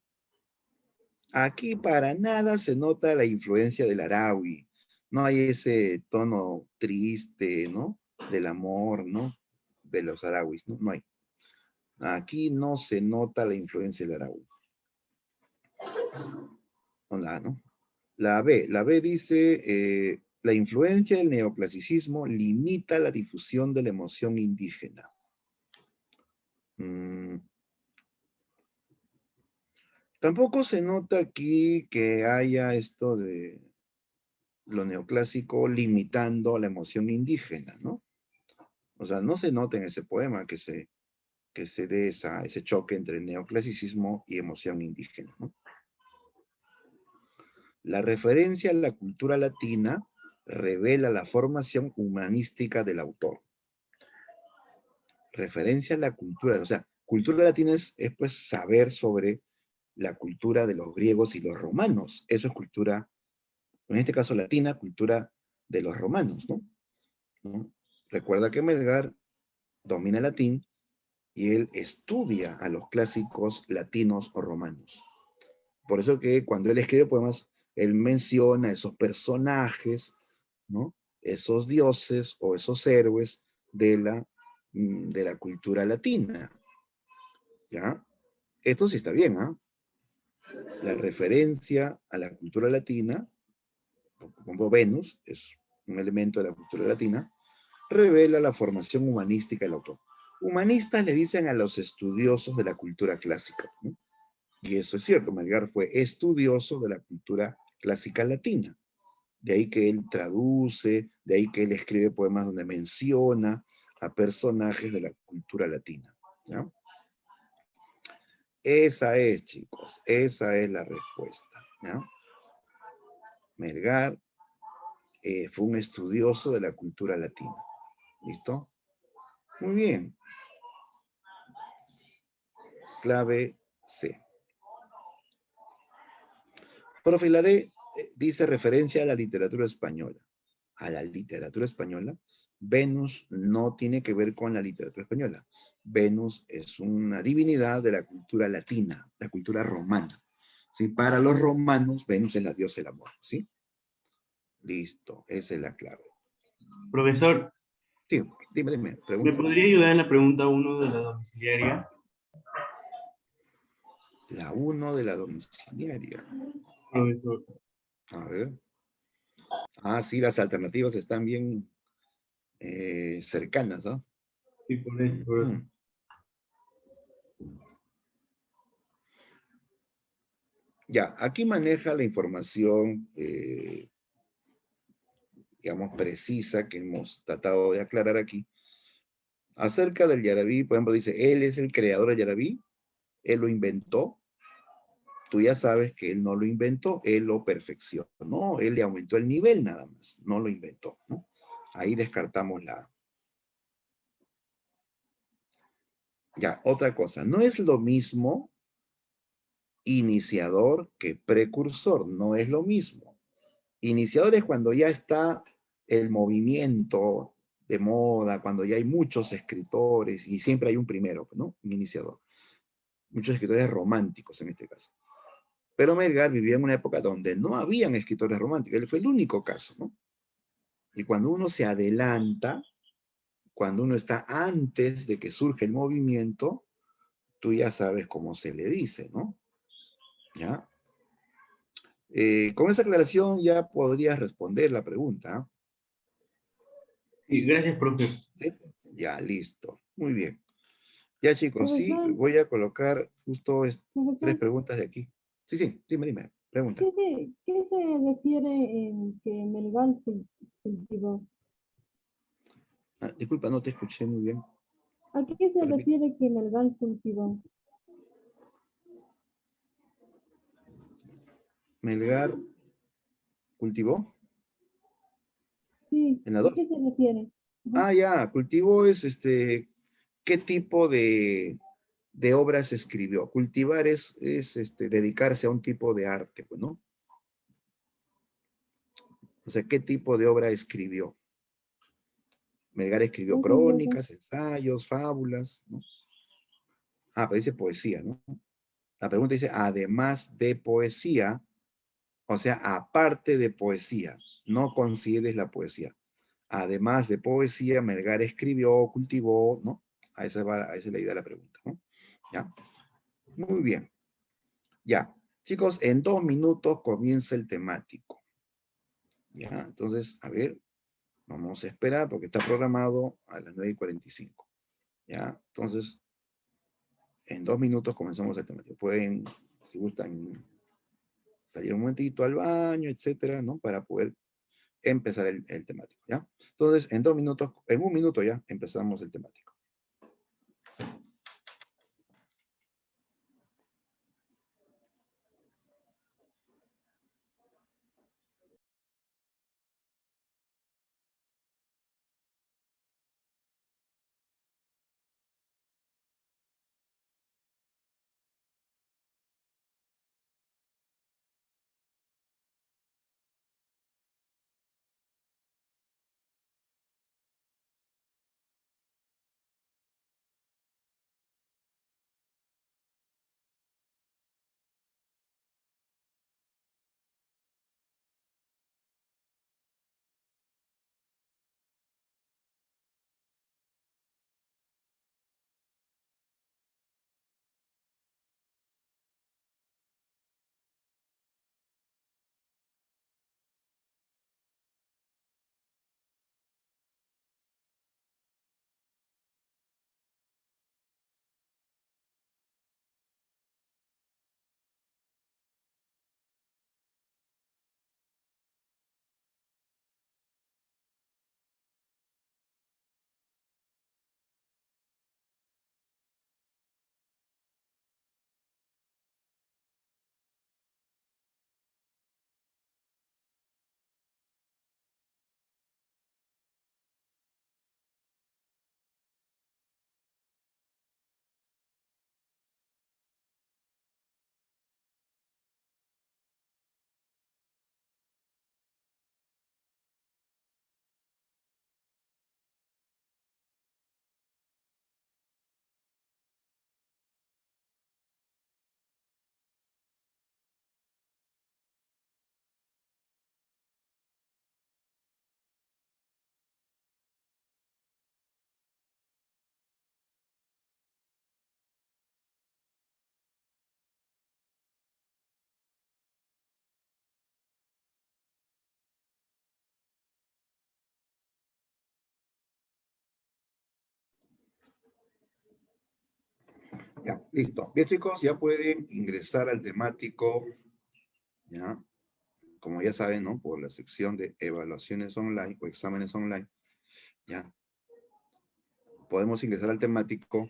Speaker 1: Aquí para nada se nota la influencia del araui. No hay ese tono triste, ¿no? Del amor, ¿no? De los arauis, ¿no? No hay. Aquí no se nota la influencia del araui. La, ¿no? La B dice, la influencia del neoclasicismo limita la difusión de la emoción indígena. Tampoco se nota aquí que haya esto de lo neoclásico limitando la emoción indígena, ¿no? O sea, no se nota en ese poema que se dé ese choque entre neoclasicismo y emoción indígena, ¿no? La referencia a la cultura latina revela la formación humanística del autor. Referencia a la cultura, o sea, cultura latina es pues saber sobre la cultura de los griegos y los romanos. Eso es cultura, en este caso latina, cultura de los romanos, ¿no? Recuerda que Melgar domina el latín y él estudia a los clásicos latinos o romanos. Por eso que cuando él escribe poemas, él menciona esos personajes, ¿no? Esos dioses o esos héroes de la cultura latina, ¿ya? Esto sí está bien, ¿ah? La referencia a la cultura latina, como Venus, es un elemento de la cultura latina, revela la formación humanística del autor. Humanistas le dicen a los estudiosos de la cultura clásica, ¿no? Y eso es cierto, Melgar fue estudioso de la cultura clásica latina. De ahí que él traduce, de ahí que él escribe poemas donde menciona a personajes de la cultura latina, ¿no? Esa es, chicos, esa es la respuesta, ¿no? Melgar fue un estudioso de la cultura latina. ¿Listo? Muy bien. Clave C. Profe, la D dice referencia a la literatura española. A la literatura española. Venus no tiene que ver con la literatura española. Venus es una divinidad de la cultura latina, la cultura romana. ¿Sí? Para los romanos, Venus es la diosa del amor. ¿Sí? Listo, esa es la clave.
Speaker 2: Profesor,
Speaker 1: Sí, dime,
Speaker 2: ¿me
Speaker 1: pregunta.
Speaker 2: podría ayudar en la pregunta uno de la domiciliaria?
Speaker 1: La 1 de la domiciliaria.
Speaker 2: Profesor.
Speaker 1: A ver. Ah, sí, las alternativas están bien cercanas, ¿no?
Speaker 2: Sí, por eso, por eso.
Speaker 1: Mm. Ya, aquí maneja la información, digamos, precisa que hemos tratado de aclarar aquí. Acerca del Yarabí, por ejemplo, dice, él es el creador del Yarabí, él lo inventó. Tú ya sabes que él no lo inventó, él lo perfeccionó, él le aumentó el nivel nada más, no lo inventó, ¿no? Ahí descartamos la A. Ya, otra cosa, no es lo mismo iniciador que precursor, no es lo mismo. Iniciador es cuando ya está el movimiento de moda, cuando ya hay muchos escritores y siempre hay un primero, ¿no? Un iniciador. Muchos escritores románticos en este caso. Pero Melgar vivía en una época donde no habían escritores románticos, él fue el único caso, ¿no? Y cuando uno se adelanta, cuando uno está antes de que surge el movimiento, tú ya sabes cómo se le dice, ¿no? ¿Ya? Con esa aclaración ya podrías responder la pregunta.
Speaker 2: Sí, gracias, profe.
Speaker 1: ¿Sí? Ya, listo. Muy bien. Ya, chicos, sí,
Speaker 3: Profesor,
Speaker 1: voy a colocar justo tres
Speaker 3: profesor,
Speaker 1: preguntas de aquí. Sí, sí, dime, pregunta.
Speaker 3: ¿qué se refiere en que Melgar cultivó?
Speaker 1: Ah, disculpa, no te escuché muy bien.
Speaker 3: ¿A qué se
Speaker 1: Repite.
Speaker 3: refiere que Melgar cultivó?
Speaker 1: Melgar cultivó
Speaker 3: Sí,
Speaker 1: en la
Speaker 3: ¿a
Speaker 1: 2.
Speaker 3: qué se refiere? Ajá.
Speaker 1: Ah, ya, cultivó es ¿qué tipo de obras escribió? Cultivar es dedicarse a un tipo de arte, pues, ¿no? O sea, ¿qué tipo de obra escribió? Melgar escribió
Speaker 3: No sé, profe.
Speaker 1: crónicas, ensayos, fábulas, ¿no? Ah, pero dice poesía, ¿no? La pregunta dice, además de poesía, o sea, aparte de poesía, no consideres la poesía. Además de poesía, Melgar escribió, cultivó, ¿no? A esa es la idea de la pregunta, ¿no? ¿Ya? Muy bien. Ya. Chicos, en 2 minutos comienza el temático. ¿Ya? Entonces, a ver, vamos a esperar porque está programado a las 9:45. ¿Ya? Entonces, en 2 minutos comenzamos el temático. Pueden, si gustan, salir un momentito al baño, etcétera, ¿no? Para poder empezar el temático, ¿ya? Entonces, en 2 minutos, en 1 minuto ya empezamos el temático. Ya, listo. Bien, chicos, ya pueden ingresar al temático, ya, como ya saben, ¿no? Por la sección de evaluaciones online o exámenes online, ya. Podemos ingresar al temático.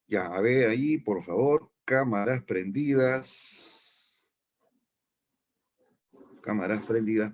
Speaker 1: Ya, a ver ahí, por favor, cámaras prendidas. Cámaras prendidas.